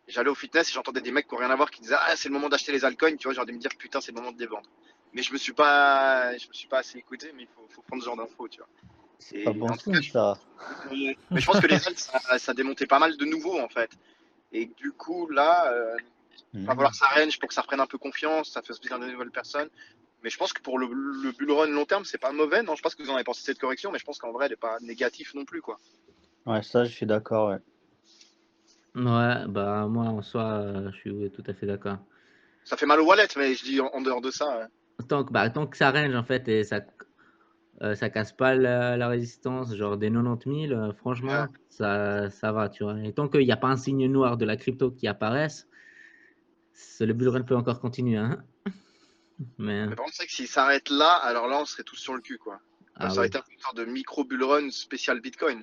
j'allais au fitness et j'entendais des mecs qui n'ont rien à voir qui disaient ah c'est le moment d'acheter les altcoins, tu vois, j'aurais dû me dire putain c'est le moment de les vendre. Mais je me suis pas assez écouté, mais il faut prendre ce genre d'infos, tu vois. C'est pas Et bon en tout cas, signe, ça. mais je pense que les alts ça démontait pas mal de nouveau en fait. Et du coup là, il va falloir que ça range pour que ça reprenne un peu confiance, ça fasse venir de nouvelles personnes. Mais je pense que pour le bull run long terme, c'est pas mauvais, non? Je sais pas ce que vous en avez pensé de cette correction, mais je pense qu'en vrai, elle est pas négative non plus, quoi. Ouais, ça, je suis d'accord, ouais. Ouais, bah moi en soi, je suis tout à fait d'accord. Ça fait mal au wallet, mais je dis en dehors de ça. Tant que ça range en fait et ça casse pas la résistance, genre des 90 000, franchement, ça va, tu vois. Et tant qu'il n'y a pas un signe noir de la crypto qui apparaisse, le bull run peut encore continuer. Hein. Mais, Mais par contre, c'est vrai que s'il s'arrête là, alors là, on serait tous sur le cul, quoi. Là, ah ça aurait oui, été une sorte de micro bull run spécial Bitcoin.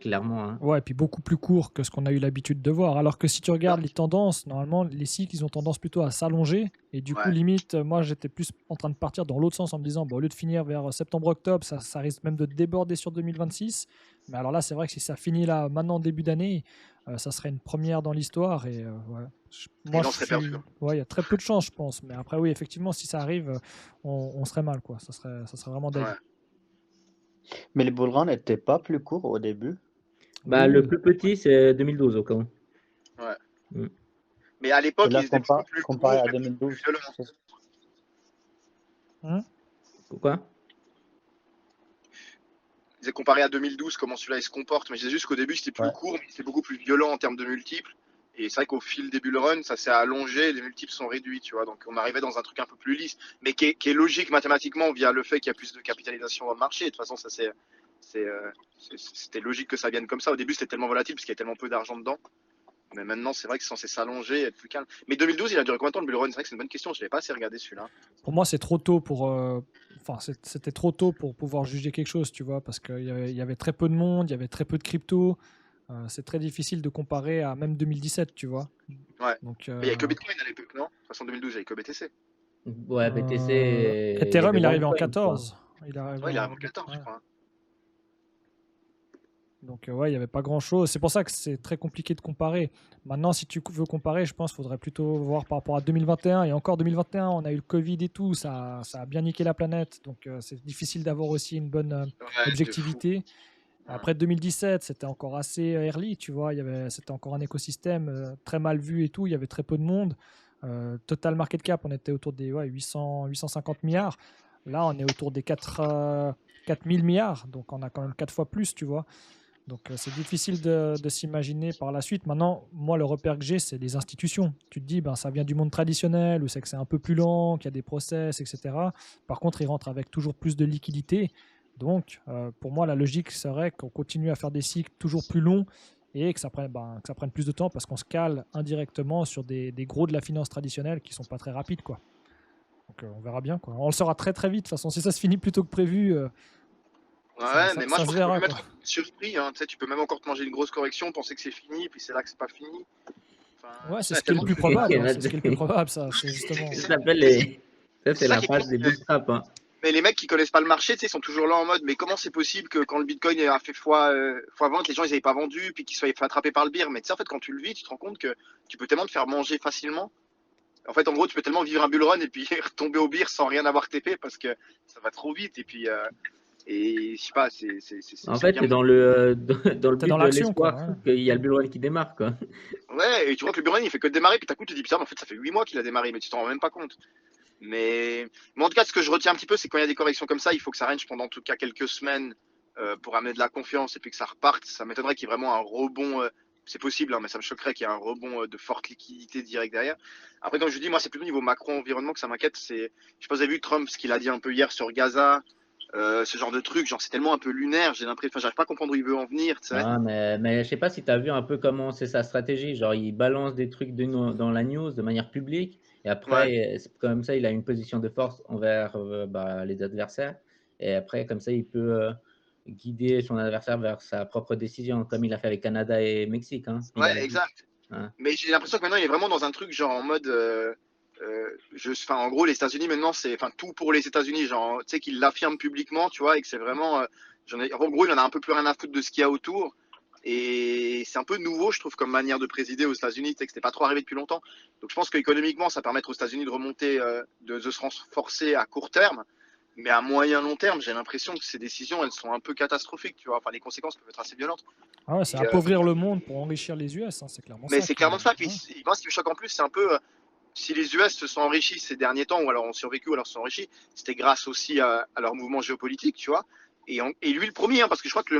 clairement. Hein. Ouais, et puis beaucoup plus court que ce qu'on a eu l'habitude de voir. Alors que si tu regardes les tendances, normalement, les cycles, ils ont tendance plutôt à s'allonger. Et du coup, Ouais. limite, moi, j'étais plus en train de partir dans l'autre sens en me disant, bon, au lieu de finir vers septembre-octobre, ça risque même de déborder sur 2026. Mais alors là, c'est vrai que si ça finit là, maintenant, début d'année, ça serait une première dans l'histoire. Et ouais, Et moi, là, on je serait suis. perdu. Hein. Ouais, il y a très peu de chance, je pense. Mais après, oui, effectivement, si ça arrive, on serait mal, quoi. Ça serait vraiment deg. Ouais. Mais les bull runs n'étaient pas plus courts au début. Bah, Oui, le oui. plus petit, c'est 2012 au cas où. Ouais. Mm. Mais à Et l'époque, là, ils étaient beaucoup plus comparé courts, à mais beaucoup plus 2012. violents. Hein. Pourquoi? Ils disaient comparé à 2012, comment celui-là il se comporte. Mais je disais juste qu'au début, c'était plus Ouais. court, mais c'était beaucoup plus violent en termes de multiples. Et c'est vrai qu'au fil des bull runs, ça s'est allongé, les multiples sont réduits, tu vois. Donc on arrivait dans un truc un peu plus lisse, mais qui est logique mathématiquement via le fait qu'il y a plus de capitalisation dans le marché. De toute façon, ça c'était logique que ça vienne comme ça. Au début, c'était tellement volatile parce qu'il y a tellement peu d'argent dedans. Mais maintenant, c'est vrai que c'est censé s'allonger, être plus calme. Mais 2012, il a duré combien de temps le bull run? C'est vrai que c'est une bonne question. Je l'avais pas assez regardé celui-là. Pour moi, c'est trop tôt pour. Enfin, c'était trop tôt pour pouvoir juger quelque chose, tu vois, parce qu'il y avait très peu de monde, il y avait très peu de crypto. C'est très difficile de comparer à même 2017, tu vois. Ouais. Donc, Mais il n'y avait que Bitcoin à l'époque, non? De toute façon, 2012, il n'y avait que BTC. Ouais, BTC, il y Ethereum, avait il est arrivé en OneCoin, je crois. 14. Il est arrivé Ouais, il est en... arrivé en 14, je ouais. crois. Donc, ouais, il n'y avait pas grand-chose. C'est pour ça que c'est très compliqué de comparer. Maintenant, si tu veux comparer, je pense qu'il faudrait plutôt voir par rapport à 2021. Et encore 2021, on a eu le Covid et tout. Ça a bien niqué la planète. Donc, c'est difficile d'avoir aussi une bonne Ouais, de fou. objectivité. Après 2017, c'était encore assez early, tu vois. C'était encore un écosystème très mal vu et tout. Il y avait très peu de monde. Total market cap, on était autour des 850 milliards. Là, on est autour des 4000 milliards. Donc, on a quand même 4 fois plus, tu vois. Donc, c'est difficile de s'imaginer par la suite. Maintenant, moi, le repère que j'ai, c'est les institutions. Tu te dis, ben, ça vient du monde traditionnel, où c'est que c'est un peu plus lent, qu'il y a des process, etc. Par contre, ils rentrent avec toujours plus de liquidité. Donc, pour moi, la logique serait qu'on continue à faire des cycles toujours plus longs et que ça prenne plus de temps parce qu'on se cale indirectement sur des gros de la finance traditionnelle qui sont pas très rapides, quoi. Donc, on verra bien, quoi. On le saura très très vite. De toute façon, si ça se finit plus tôt que prévu, Ouais, mais moi je ça se pense qu'il faut verra, même quoi. être surpris. Hein. Tu sais, tu peux même encore te manger une grosse correction, penser que c'est fini, puis c'est là que c'est pas fini. Enfin, Ouais, c'est ça, il y a ce qui est le tellement de plus trucs. probable, hein. C'est ce qui est le plus probable, ça. C'est C'est justement. Ça c'est- s'appelle c'est- les. Ça, c'est c'est ça la qui est phase con. des bootstraps. Hein. Mais les mecs qui connaissent pas le marché, tu sais, ils sont toujours là en mode, mais comment c'est possible que quand le Bitcoin a fait fois vente, les gens ils avaient pas vendu, puis qu'ils soient fait attraper par le bear. Mais tu sais, en fait, quand tu le vis, tu te rends compte que tu peux tellement te faire manger facilement. En fait, en gros, tu peux tellement vivre un bull run et puis retomber au bear sans rien avoir TP parce que ça va trop vite. Et je sais pas, En c'est fait, bien. c'est dans le T'es but dans de l'action, quoi. l'espoir Ouais. qu'il y a le bull run qui démarre, quoi. Ouais, et tu vois que le bull run il fait que démarrer, puis d'un coup tu te dis putain, mais en fait, ça fait 8 mois qu'il a démarré, mais tu t'en rends même pas compte. Mais en tout cas, ce que je retiens un petit peu, c'est quand il y a des corrections comme ça, il faut que ça range pendant en tout cas quelques semaines pour amener de la confiance et puis que ça reparte. Ça m'étonnerait qu'il y ait vraiment un rebond. C'est possible, hein, mais ça me choquerait qu'il y ait un rebond de forte liquidité direct derrière. Après, comme je dis, moi, c'est plutôt au niveau macro-environnement que ça m'inquiète. Je sais pas si vous avez vu Trump, ce qu'il a dit un peu hier sur Gaza, ce genre de truc. Genre, c'est tellement un peu lunaire. J'ai l'impression, enfin, j'arrive pas à comprendre où il veut en venir, tu sais. Ah, mais je sais pas si tu as vu un peu comment c'est sa stratégie. Genre, il balance des trucs dans la news de manière publique. Et Ouais. après, c'est comme ça, il a une position de force envers les adversaires. Et après, comme ça, il peut guider son adversaire vers sa propre décision, comme il a fait avec Canada et Mexique. Hein. Il Ouais, a dit. exact. Hein. Mais j'ai l'impression que maintenant il est vraiment dans un truc genre en mode, enfin en gros les États-Unis maintenant c'est, enfin tout pour les États-Unis, genre tu sais qu'il l'affirme publiquement, tu vois, et que c'est vraiment, en gros il en a un peu plus rien à foutre de ce qu'il y a autour. Et c'est un peu nouveau, je trouve, comme manière de présider aux États-Unis, tu sais que c'était pas trop arrivé depuis longtemps. Donc je pense qu'économiquement ça permet aux États-Unis de remonter, de se renforcer à court terme. Mais à moyen long terme, j'ai l'impression que ces décisions, elles sont un peu catastrophiques, tu vois. Enfin, les conséquences peuvent être assez violentes. Ah ouais, c'est Et, appauvrir le monde pour enrichir les US, hein. C'est clairement mais ça c'est qui. clairement ça. Puis Ouais. moi, ce qui me choque en plus, c'est un peu si les US se sont enrichis ces derniers temps, ou alors ont survécu, ou alors se sont enrichis, c'était grâce aussi à leur mouvement géopolitique, tu vois. Et lui le premier, hein, parce que je crois que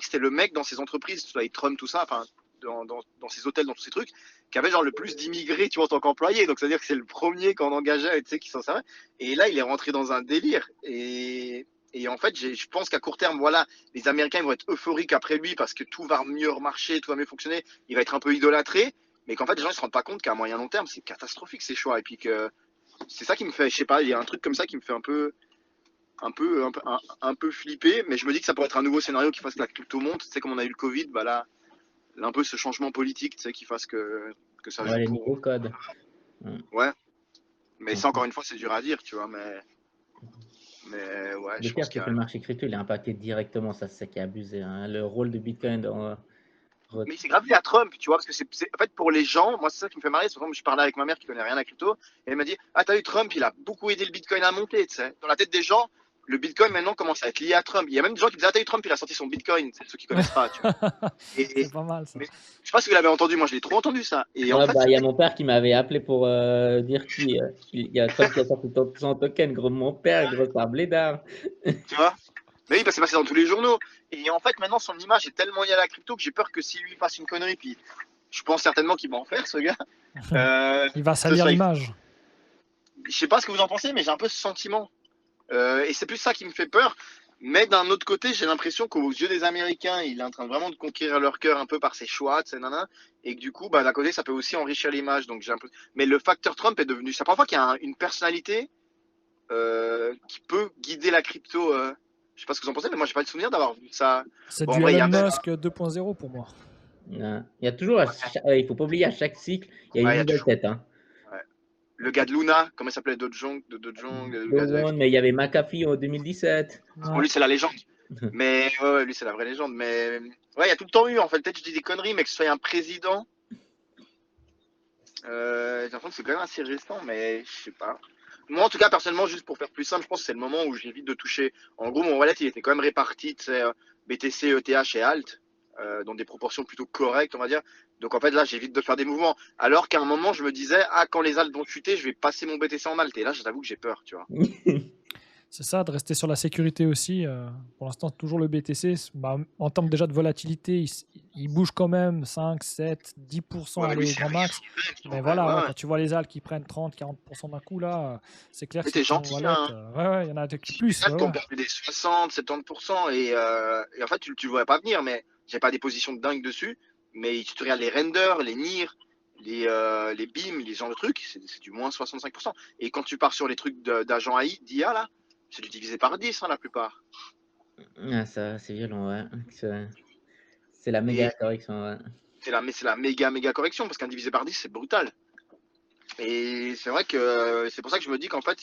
c'était le mec dans ses entreprises, avec Trump, tout ça, enfin, dans ses hôtels, dans tous ces trucs, qui avait genre le plus d'immigrés, tu vois, en tant qu'employé. Donc, c'est-à-dire que c'est le premier qu'on engageait, tu sais, qui s'en servait. Et là, il est rentré dans un délire. Et en fait, je pense qu'à court terme, voilà, les Américains ils vont être euphoriques après lui parce que tout va mieux marcher, tout va mieux fonctionner. Il va être un peu idolâtré, mais qu'en fait, les gens ne se rendent pas compte qu'à moyen long terme, c'est catastrophique ces choix. Et puis que c'est ça qui me fait, je sais pas, il y a un truc comme ça qui me fait un peu flipper. Mais je me dis que ça pourrait être un nouveau scénario qui fasse que la crypto monte. Tu sais, comme on a eu le Covid, bah là, un peu ce changement politique, tu sais, qui fasse que ça Ouais, joue les pour. nouveaux codes. Ouais, mais ça, Mm. encore une fois, c'est dur à dire, tu vois. Mais ouais, Le je pire, pense c'est qu'il y que a. le marché crypto, il est impacté directement. Ça, c'est ça qui est abusé. Hein. Le rôle de Bitcoin Mais c'est grave lié à Trump, tu vois, parce que en fait, pour les gens, moi, c'est ça qui me fait marrer. Souvent, je parlais avec ma mère qui connaît rien à la crypto, et elle m'a dit, ah, t'as vu, Trump, il a beaucoup aidé le Bitcoin à monter, tu sais. Dans la tête des gens, le Bitcoin, maintenant, commence à être lié à Trump. Il y a même des gens qui disent, ah, t'as vu, Trump, il a sorti son Bitcoin, c'est ceux qui connaissent pas, tu vois. C'est Et, pas mal ça. mais je sais pas si vous l'avez entendu, moi, je l'ai trop entendu, ça. Et en Ouais, fait, bah, il y a mon père qui m'avait appelé pour dire qu'il y a Trump qui a sorti son token. Gros, mon père, gros, c'est un blédard. tu vois. Mais oui, parce que c'est passé dans tous les journaux. Et en fait, maintenant, son image est tellement liée à la crypto que j'ai peur que s'il lui fasse une connerie, puis je pense certainement qu'il va en faire, ce gars. Il va Que ce salir soit, l'image. je sais pas ce que vous en pensez, mais j'ai un peu ce sentiment. Et c'est plus ça qui me fait peur. Mais d'un autre côté, j'ai l'impression qu'aux yeux des Américains, il est en train vraiment de conquérir leur cœur un peu par ses choix, et que du coup, bah, d'un côté, ça peut aussi enrichir l'image. Donc j'ai un peu. Mais le facteur Trump est devenu. C'est la première fois qu'il y a une personnalité qui peut guider la crypto. Je sais pas ce que vous en pensez, mais moi, j'ai pas le souvenir d'avoir vu ça. C'est Bon, en du vrai, il y Elon avait. Musk 2.0 pour moi. Il y a toujours, il faut pas oublier, à chaque cycle, il y a Ouais, une il y a nouvelle toujours. tête. Hein. Ouais. Le gars de Luna, comment il s'appelait, Dojong, le The gars de. One, mais il y avait McAfee en 2017. Bon, Ouais. lui, c'est la légende. Mais ouais, lui, c'est la vraie légende. Mais ouais, il y a tout le temps eu, en fait. Peut-être que je dis des conneries, mais que ce soit un président. J'ai l'impression que c'est quand même assez récent, mais je sais pas. Moi, en tout cas, personnellement, juste pour faire plus simple, je pense que c'est le moment où j'évite de toucher. En gros, mon wallet, il était quand même réparti, tu sais, BTC, ETH et Alt, dans des proportions plutôt correctes, on va dire. Donc en fait, là, j'évite de faire des mouvements. Alors qu'à un moment, je me disais, ah, quand les Alt vont chuter, je vais passer mon BTC en Alt. Et là, je t'avoue que j'ai peur, tu vois. C'est ça, de rester sur la sécurité aussi. Pour l'instant, toujours le BTC, en termes déjà de volatilité, il bouge quand même 5, 7, 10% Ouais, mais aller lui, au c'est grand rien. max. En Mais vrai, voilà, ouais, ouais. quand tu vois les alts qui prennent 30, 40% d'un coup, là, c'est clair que Mais si t'es tu es en gentil, wallet, hein. il y en a qui Les plus. Alt Ouais, qui ont ouais. perdu des 60, 70%. Et en fait, tu le voyais pas venir, mais j'ai pas des positions de dingue dessus. Mais tu te regardes les renders, les NIR, les BIM, les genres de trucs, c'est du moins 65%. Et quand tu pars sur les trucs d'agent AI, d'IA, là, c'est du divisé par 10, hein, la plupart. Ah, ça, c'est violent, ouais. C'est la méga Et correction, ouais. c'est la méga correction, parce qu'un divisé par 10, c'est brutal. Et c'est vrai que c'est pour ça que je me dis qu'en fait,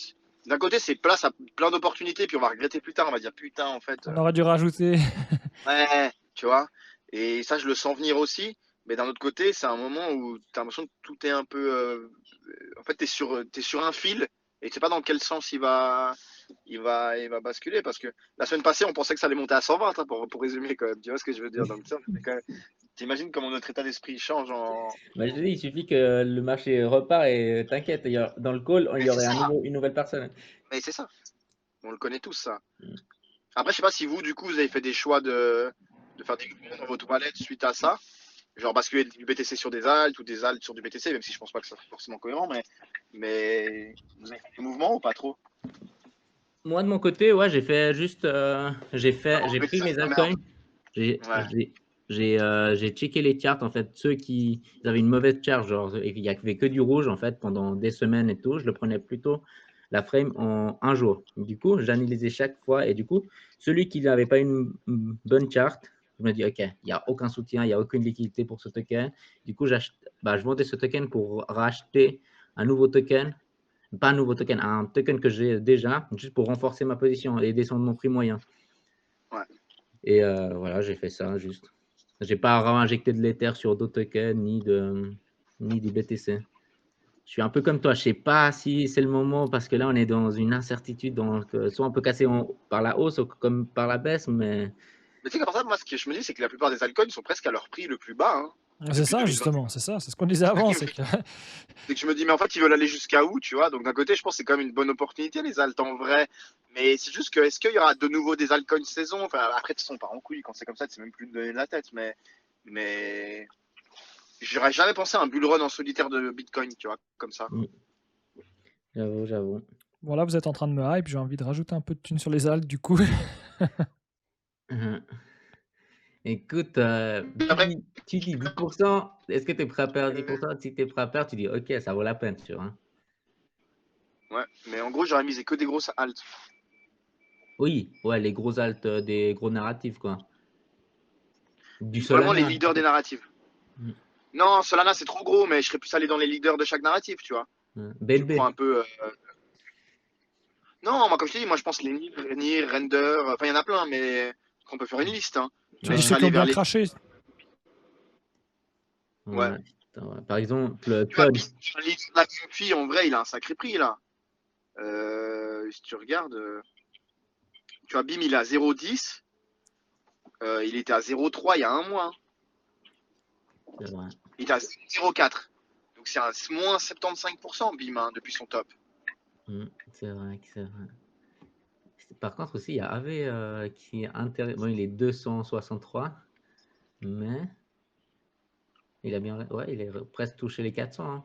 d'un côté, c'est place à plein d'opportunités, puis on va regretter plus tard, on va dire putain, en fait, On aurait dû rajouter. ouais, tu vois. Et ça, je le sens venir aussi. Mais d'un autre côté, c'est un moment où tu as l'impression que tout est un peu. En fait, t'es sur un fil et tu sais pas dans quel sens il va basculer. Parce que la semaine passée, on pensait que ça allait monter à 120, hein, pour résumer quand même. Tu vois ce que je veux dire? Donc, tu sais, t'imagines comment notre état d'esprit change en. Bah, je te dis, il suffit que le marché repart et t'inquiète, dans le call, il Mais y c'est aurait ça, une nouvelle personne. mais c'est ça. On le connaît tous, ça. Mm. Après, je sais pas si vous, du coup, vous avez fait des choix de faire des mouvements dans votre wallet suite à ça. Genre basculer du BTC sur des alts ou des alts sur du BTC, même si je pense pas que ça soit forcément cohérent, mais vous avez fait des mouvements ou pas trop? Moi, de mon côté, ouais, j'ai fait juste, j'ai Le pris BTC, mes c'est la merde. altcoins, j'ai, Ouais. j'ai checké les charts, en fait, ceux qui ils avaient une mauvaise chart, genre, il y avait que du rouge, en fait, pendant des semaines et tout, je le prenais plutôt la frame en un jour. Du coup, j'analysais chaque fois et du coup, celui qui n'avait pas une bonne chart, je me dis, OK, il n'y a aucun soutien, il n'y a aucune liquidité pour ce token. Du coup, je vendais ce token pour racheter un nouveau token, pas un nouveau token, un token que j'ai déjà, juste pour renforcer ma position et descendre mon prix moyen. Ouais. Et voilà, j'ai fait ça juste. J'ai pas réinjecté de l'Ether sur d'autres tokens ni du BTC. Je suis un peu comme toi, je sais pas si c'est le moment parce que là on est dans une incertitude, donc soit on peut casser par la hausse ou comme par la baisse, mais Mais tu sais qu'à part ça, moi, ce que je me dis, c'est que la plupart des altcoins sont presque à leur prix le plus bas, hein, C'est depuis ça, 2020. justement, c'est ça, c'est ce qu'on disait C'est ça avant. qui me C'est fait. que C'est que je me dis, mais en fait, ils veulent aller jusqu'à où, tu vois? Donc d'un côté, je pense que c'est quand même une bonne opportunité, les alts en vrai. Mais c'est juste que, est-ce qu'il y aura de nouveau des altcoins saison? Enfin, après, de toute façon, on part en couille quand c'est comme ça, c'est même plus de donner de la tête. Mais j'aurais jamais pensé à un bull run en solitaire de Bitcoin, tu vois, comme ça. j'avoue. bon, là, vous êtes en train de me hype. J'ai envie de rajouter un peu de thunes sur les alts, du coup. Écoute, Après, tu dis 10%, est-ce que tu es prêt à perdre 10%? Si tu es prêt à perdre, tu dis OK, ça vaut la peine, tu vois. ouais, mais en gros, j'aurais misé que des grosses alts. Oui, ouais, les gros alts, des gros narratifs, quoi. Du Vraiment les Solana. leaders des narratifs. Mm. Non, Solana, c'est trop gros, mais je serais plus allé dans les leaders de chaque narratif, tu vois. Tu prends BNB. un peu. Non, moi, comme je te dis, moi, je pense les NIR, Render, enfin, il y en a plein, mais on peut faire une liste, hein. Tu Mais dis je ceux serais qui allé ont vers bien les. craché. Ouais. Ouais, putain, ouais. Par exemple, Tu vois, Todd. un leader de la Confi, en vrai, il a un sacré prix, là. Si tu regardes. Tu vois, BIM, il est à 0,10. Il était à 0,3 il y a un mois, hein. C'est vrai. Il était à 0,4. Donc, c'est un moins 75% BIM, hein, depuis son top. C'est vrai que c'est vrai. Par contre, aussi, il y a AV qui est intéressant. Bon, il est 263, mais il a bien. Ouais, il est presque touché les 400,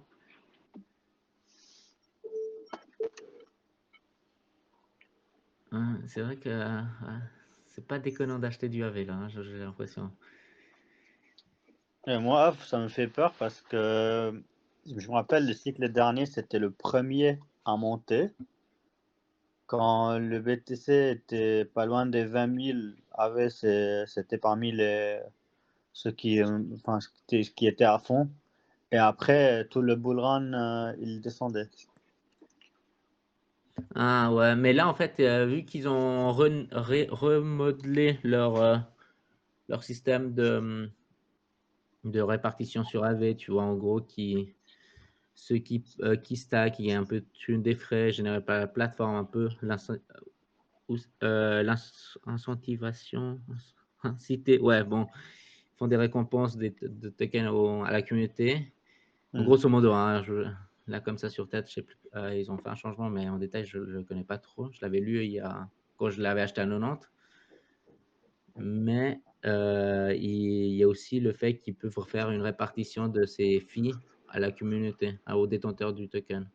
hein. C'est vrai que ouais, c'est pas déconnant d'acheter du AV là, hein, j'ai l'impression. Et moi, ça me fait peur parce que je me rappelle le cycle dernier, c'était le premier à monter. Quand le BTC était pas loin des 20 000, c'était parmi ceux qui, enfin, qui étaient à fond. Et après, tout le bull run, il descendait. Ah ouais, mais là en fait, vu qu'ils ont remodelé leur système de répartition sur AV, tu vois, en gros, ceux qui stack, il y a un peu des frais générés par la plateforme, un peu l'incentivation, Ouais, bon, ils font des récompenses de tokens à la communauté. Hmm. Grosso modo, hein, là, comme ça sur tête, je sais plus, ils ont fait un changement, mais en détail, je ne connais pas trop. Je l'avais lu quand je l'avais acheté à 90. Mais il y a aussi le fait qu'ils peuvent faire une répartition de ces fees à la communauté, aux détenteurs du token.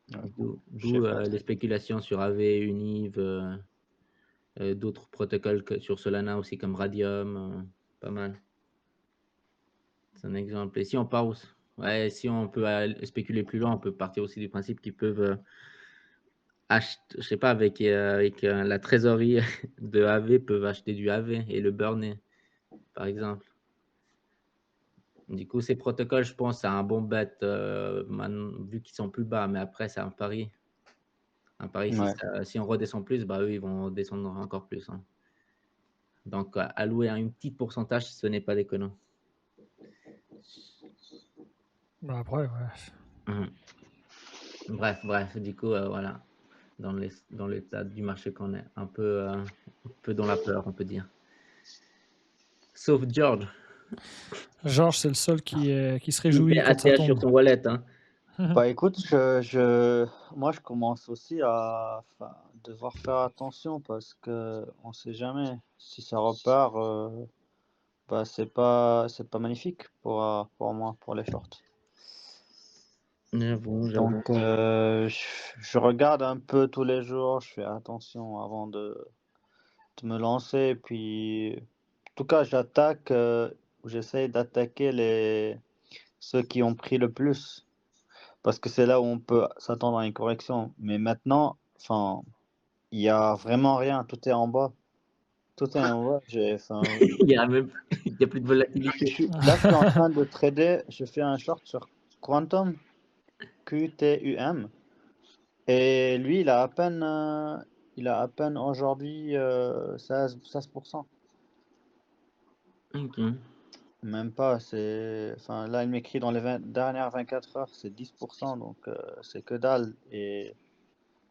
Je sais D'où pas. les spéculations sur AV, Univ, d'autres protocoles sur Solana aussi comme Radium, pas mal. C'est un exemple. Et si on part, si on peut spéculer plus loin, on peut partir aussi du principe qu'ils peuvent acheter, je sais pas, avec la trésorerie de AV, peuvent acheter du AV et le burner, par exemple. Du coup, ces protocoles, je pense, c'est un bon bet, vu qu'ils sont plus bas, mais après, c'est un pari. Un pari, Ouais. si on redescend plus, bah, eux, ils vont descendre encore plus, hein. Donc, allouer un petit pourcentage, ce n'est pas déconnant. Bah après, ouais. Bref, du coup, voilà, dans l'état du marché qu'on est, un peu dans la peur, on peut dire. Sauf George, Georges, c'est le seul qui se qui réjouit fait quand ça ATH sur tombe. son wallet, hein. Bah écoute, moi je commence aussi à devoir faire attention parce que on sait jamais si ça repart. Bah c'est pas magnifique pour moi pour les shorts. J'avoue. Donc je regarde un peu tous les jours, je fais attention avant de me lancer. Puis en tout cas j'essaie d'attaquer ceux qui ont pris le plus. Parce que c'est là où on peut s'attendre à une correction. Mais maintenant, il y a vraiment rien. Tout est en bas. Tout est en bas. Il y a plus de volatilité. Là, je suis en train de trader. Je fais un short sur Quantum, QTUM. Et lui, il a à peine aujourd'hui 16%. Ok. Même pas. Là, il m'écrit dans les dernières 24 heures, c'est 10%. Donc, c'est que dalle. Et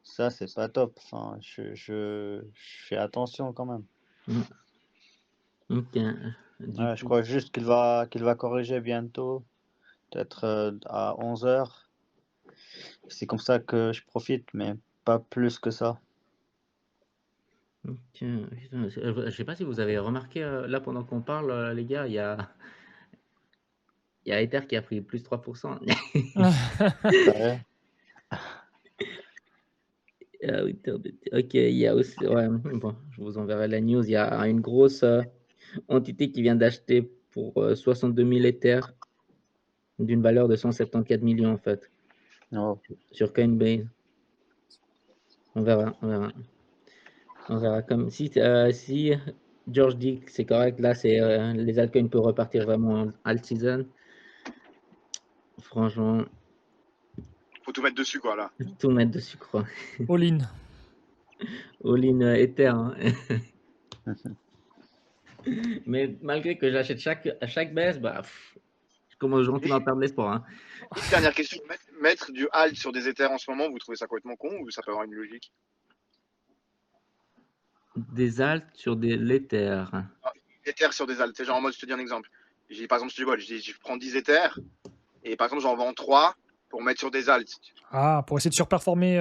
ça, c'est pas top. Je fais attention quand même. Ok. Ouais, je crois juste qu'il va corriger bientôt, peut-être à 11 h. C'est comme ça que je profite, mais pas plus que ça. Ok. Putain, je sais pas si vous avez remarqué, là, pendant qu'on parle, les gars, il y a Ether qui a pris plus 3%. Sérieux? Ok, il y a aussi, ouais, bon, je vous enverrai la news. Il y a une grosse entité qui vient d'acheter pour 62 000 Ethers d'une valeur de 174 millions, en fait, Oh. sur Coinbase. On verra. Comme si George dit que c'est correct, là, les altcoins peuvent repartir vraiment en alt season. Franchement, Faut tout mettre dessus, quoi, là. tout mettre dessus, quoi. All-in. All-in Ether, hein. Mais malgré que j'achète à chaque baisse, bah, je commence gentiment à perdre l'espoir, hein. Une dernière question. Mettre du alt sur des Ethers en ce moment, vous trouvez ça complètement con ou ça peut avoir une logique? Des alts sur l'Ether. Ethers sur des alt. C'est genre en mode, je te dis un exemple. Par exemple, je prends 10 Ethers et par exemple, j'en vends 3 pour mettre sur des alt. Ah, pour essayer de surperformer.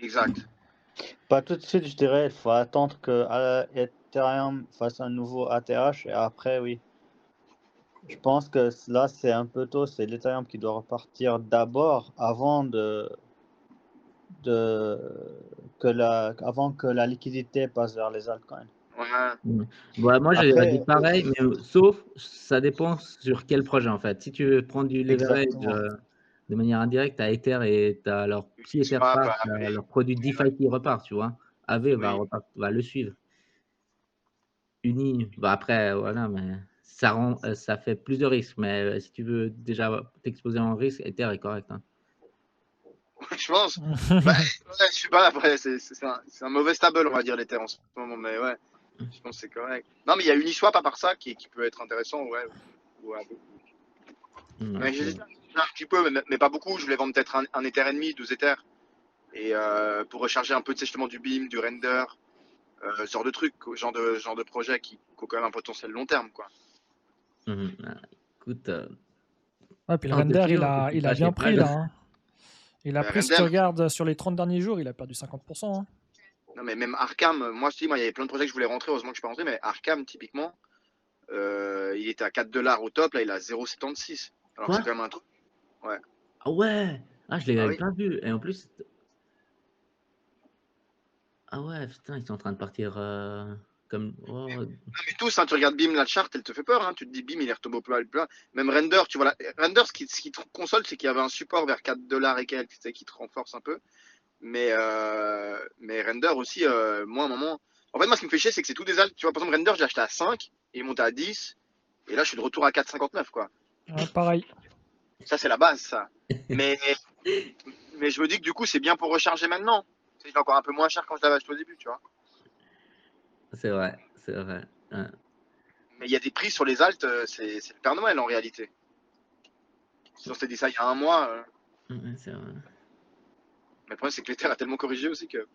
Exact. Pas tout de suite, je dirais. Il faut attendre que Ethereum fasse un nouveau ATH et après, oui. Je pense que là, c'est un peu tôt. C'est l'Ethereum qui doit repartir d'abord avant avant que la liquidité passe vers les altcoins. Ouais. Bah, moi, j'aurais Après, dit pareil, mais sauf, ça dépend sur quel projet, en fait. Si tu veux prendre du leverage exactement. de manière indirecte, tu as Ether et tu as leur, si Ether Swap, part, t'as leur produit DeFi qui repart, tu vois. AV oui. va le suivre. Uni, bah après, voilà, mais ça fait plus de risques. Mais si tu veux déjà t'exposer en risque, Ether est correct, hein. Je pense. Bah, ouais, je sais pas, après, c'est un mauvais stable, on va dire, l'Ether en ce moment, mais ouais, je pense que c'est correct. Non, mais il y a Uniswap à part ça qui peut être intéressant, ouais. Ouais. Mais j'hésite un petit peu, mais pas beaucoup. Je voulais vendre peut-être un Ether et demi, 2 Ethers. Et pour recharger un peu, tu sais, justement, du beam, du render. Ce genre de truc, genre de projet qui ont quand même un potentiel long terme, quoi. Écoute, Ouais, puis le en deux render, jours, tu il peux a bien acheter pris Prag. là. Hein. Il a pris, si tu Render, regardes sur les 30 derniers jours, il a perdu 50%. Hein. non mais même Arkham, moi je dis, moi il y avait plein de projets que je voulais rentrer, heureusement que je suis pas rentré, mais Arkham typiquement, il était à 4 dollars au top, là il a 0,76. Alors que c'est Quoi? quand même un truc. Ouais. Ah ouais! Ah, je Ah l'avais oui. pas vu. Et en plus, ah ouais, putain, ils sont en train de partir comme. Oh. Non, mais tous, hein, tu regardes BIM, la charte, elle te fait peur. Hein. Tu te dis BIM, il est retombé au plus bas. Même Render, tu vois, Render, ce qui te console, c'est qu'il y avait un support vers 4 dollars et quelques, tu sais, qui te renforce un peu. Mais Render aussi, moi, à un moment. En fait, moi, ce qui me fait chier, c'est que c'est tout des altes. Tu vois, par exemple, Render, j'ai acheté à 5, et il est monté à 10, et là, je suis de retour à 4,59, quoi. Ouais, pareil. Ça, c'est la base, ça. Mais, mais je me dis que du coup, c'est bien pour recharger maintenant. Tu sais, il est encore un peu moins cher quand je l'avais acheté au début, tu vois. C'est vrai, c'est vrai. Ouais. Mais il y a des prix sur les altes, c'est le Père Noël en réalité. Si on s'était dit ça il y a un mois. Ouais, c'est vrai. Mais le problème, c'est que l'Ether a tellement corrigé aussi que.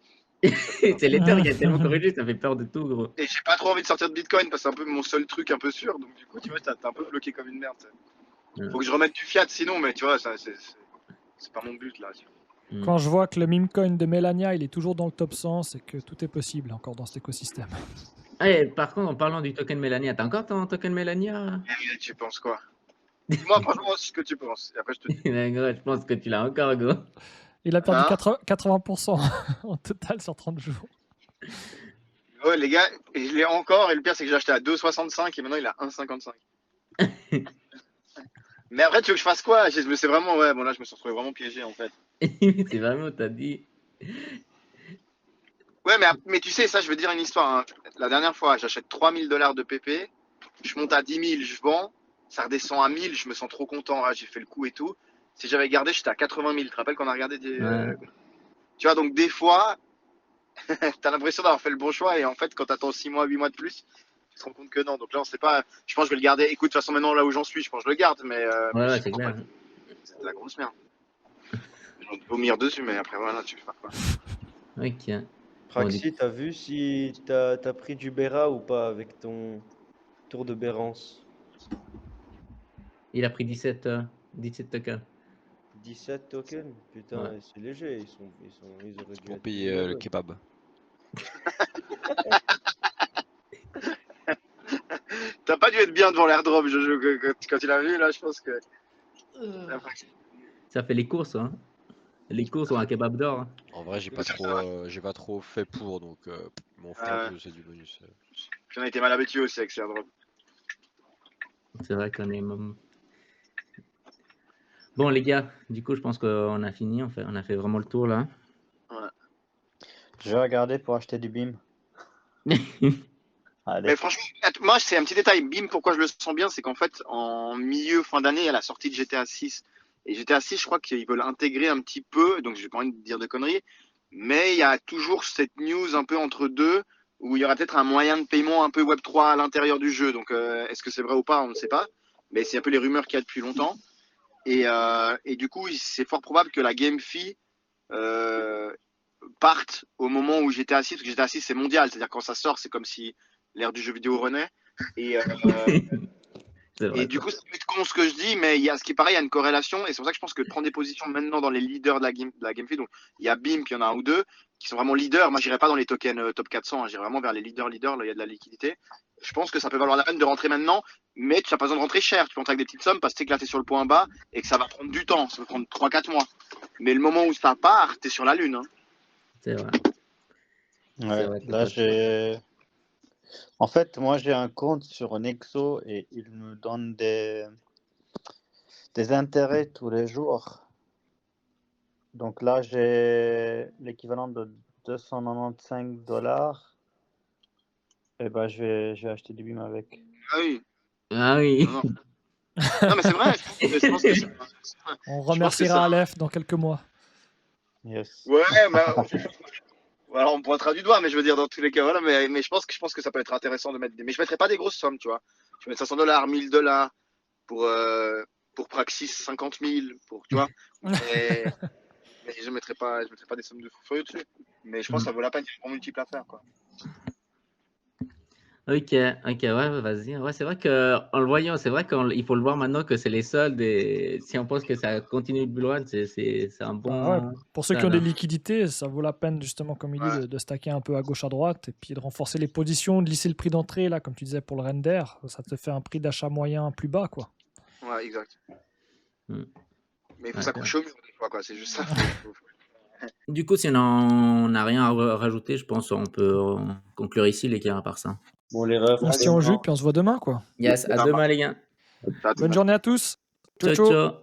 C'est l'Ether qui a tellement corrigé, ça fait peur de tout, gros. Et j'ai pas trop envie de sortir de Bitcoin parce que c'est un peu mon seul truc un peu sûr. Donc, du coup, tu vois, t'es un peu bloqué comme une merde. Faut que je remette du fiat sinon, mais tu vois, ça, c'est pas mon but là. Quand je vois que le meme coin de Melania, il est toujours dans le top 100, c'est que tout est possible encore dans cet écosystème. Hey, par contre, en parlant du token Melania, t'as encore ton token Melania? Et tu penses quoi? Dis-moi franchement ce que tu penses. Et après, je te dis. Gros, je pense que tu l'as encore, gros. Il a perdu Hein 80% en total sur 30 jours. Ouais, les gars, et je l'ai encore. Et le pire, c'est que j'ai acheté à 2,65 et maintenant il est à 1,55. Mais après, tu veux que je fasse quoi? C'est vraiment, ouais, bon là, je me suis retrouvé vraiment piégé en fait. C'est vraiment, t'as dit. Ouais, mais tu sais, ça, je veux dire une histoire. Hein. La dernière fois, j'achète 3000 dollars de PP, je monte à 10 000, je vends, ça redescend à 1000, je me sens trop content, ah, j'ai fait le coup et tout. Si j'avais gardé, j'étais à 80 000. Tu te rappelles qu'on a regardé Ouais. Tu vois, donc des fois, t'as l'impression d'avoir fait le bon choix et en fait, quand t'attends 6 mois, 8 mois de plus, tu te rends compte que non. Donc là, on sait pas. Je pense que je vais le garder. Écoute, de toute façon, maintenant, là où j'en suis, je pense que je le garde, mais Ouais, je c'est pense clair. pas. C'est de la grosse merde. J'ai envie de vomir dessus, mais après, voilà, tu fais pas quoi. Ok. Bon, Praxi, t'as vu si t'as pris du Bera ou pas avec ton tour de Bérance? il a pris 17 tokens. 17 tokens? Putain, Ouais. c'est léger, ils auraient dû Pour être plus payer le nombreux. kebab. T'as pas dû être bien devant l'airdrop, quand il a vu, là, je pense que. Ça fait les courses, hein. Les courses ont un kebab d'or. Hein. En vrai, j'ai pas trop fait pour, donc ils m'ont fait un peu, c'est du bonus. Puis on a été mal habitués aussi avec ces airdrops. C'est vrai qu'on est. Bon, les gars, du coup, je pense qu'on a fini. On a fait vraiment le tour là. Ouais. Je vais regarder pour acheter du BIM. Allez. Mais franchement, moi, c'est un petit détail. BIM, pourquoi je le sens bien, c'est qu'en fait, en milieu, fin d'année, il y a la sortie de GTA 6. Et GTA 6, je crois qu'ils veulent intégrer un petit peu, donc j'ai pas envie de dire de conneries, mais il y a toujours cette news un peu entre deux, où il y aura peut-être un moyen de paiement un peu Web3 à l'intérieur du jeu. Donc, est-ce que c'est vrai ou pas, on ne sait pas. Mais c'est un peu les rumeurs qu'il y a depuis longtemps. Et du coup, c'est fort probable que la game fee parte au moment où GTA 6, parce que GTA 6 c'est mondial, c'est-à-dire quand ça sort, c'est comme si l'ère du jeu vidéo renaît. Et, C'est vrai. et du coup, c'est peut-être con ce que je dis, mais il y a ce qui paraît, il y a une corrélation, et c'est pour ça que je pense que prendre des positions maintenant dans les leaders de la game fee, donc il y a BIM, puis il y en a un ou deux, qui sont vraiment leaders. Moi, j'irai pas dans les tokens top 400, hein, j'irai vraiment vers les leaders, là, il y a de la liquidité. Je pense que ça peut valoir la peine de rentrer maintenant, mais tu n'as pas besoin de rentrer cher, tu peux rentrer avec des petites sommes parce que tu sais que là, tu es sur le point bas et que ça va prendre du temps, ça va prendre 3-4 mois. Mais le moment où ça part, tu es sur la lune. Hein. C'est vrai. Ouais, vrai, là, j'ai. En fait, moi, j'ai un compte sur Nexo et il me donne des intérêts tous les jours. Donc là, j'ai l'équivalent de 295 dollars. Et ben, je vais acheter du BIM avec. Ah oui. Ah oui. Non, non, mais c'est vrai, je pense que c'est vrai. On Je pense que remerciera ça- Aleph dans quelques mois. Yes. Ouais, mais alors on pointera du doigt, mais je veux dire dans tous les cas, voilà, mais je pense que ça peut être intéressant de mettre des. Mais je mettrai pas des grosses sommes, tu vois. Je vais mettre 500 dollars, 1000 dollars pour Praxis 50 000, pour, tu vois. Mais je mettrai pas des sommes de fou furieux dessus. Mais je pense que ça vaut la peine, il y a un bon multiple à faire, quoi. Ok, ouais, vas-y. Ouais, c'est vrai qu'en le voyant, c'est vrai qu'il faut le voir maintenant que c'est les soldes et si on pense que ça continue de bull run, c'est un Bah ouais, bon pour ceux qui ont stade, des hein. liquidités, ça vaut la peine, justement, comme il dit, Ouais. de stacker un peu à gauche, à droite, et puis de renforcer les positions, de lisser le prix d'entrée, là, comme tu disais, pour le render. Ça te fait un prix d'achat moyen plus bas, quoi. Ouais, exact. Hmm. Mais il faut Ouais, s'accrocher au mur des fois, quoi. C'est juste ça. Du coup, si on n'a rien à rajouter, je pense qu'on peut conclure ici, les gars, à part ça. Bon, les refs, On se tient au jus, puis on se voit demain, quoi. Yes, à Ça demain, marche. les gars. Ça, Bonne journée à tous. Ciao, Ciao, ciao. ciao.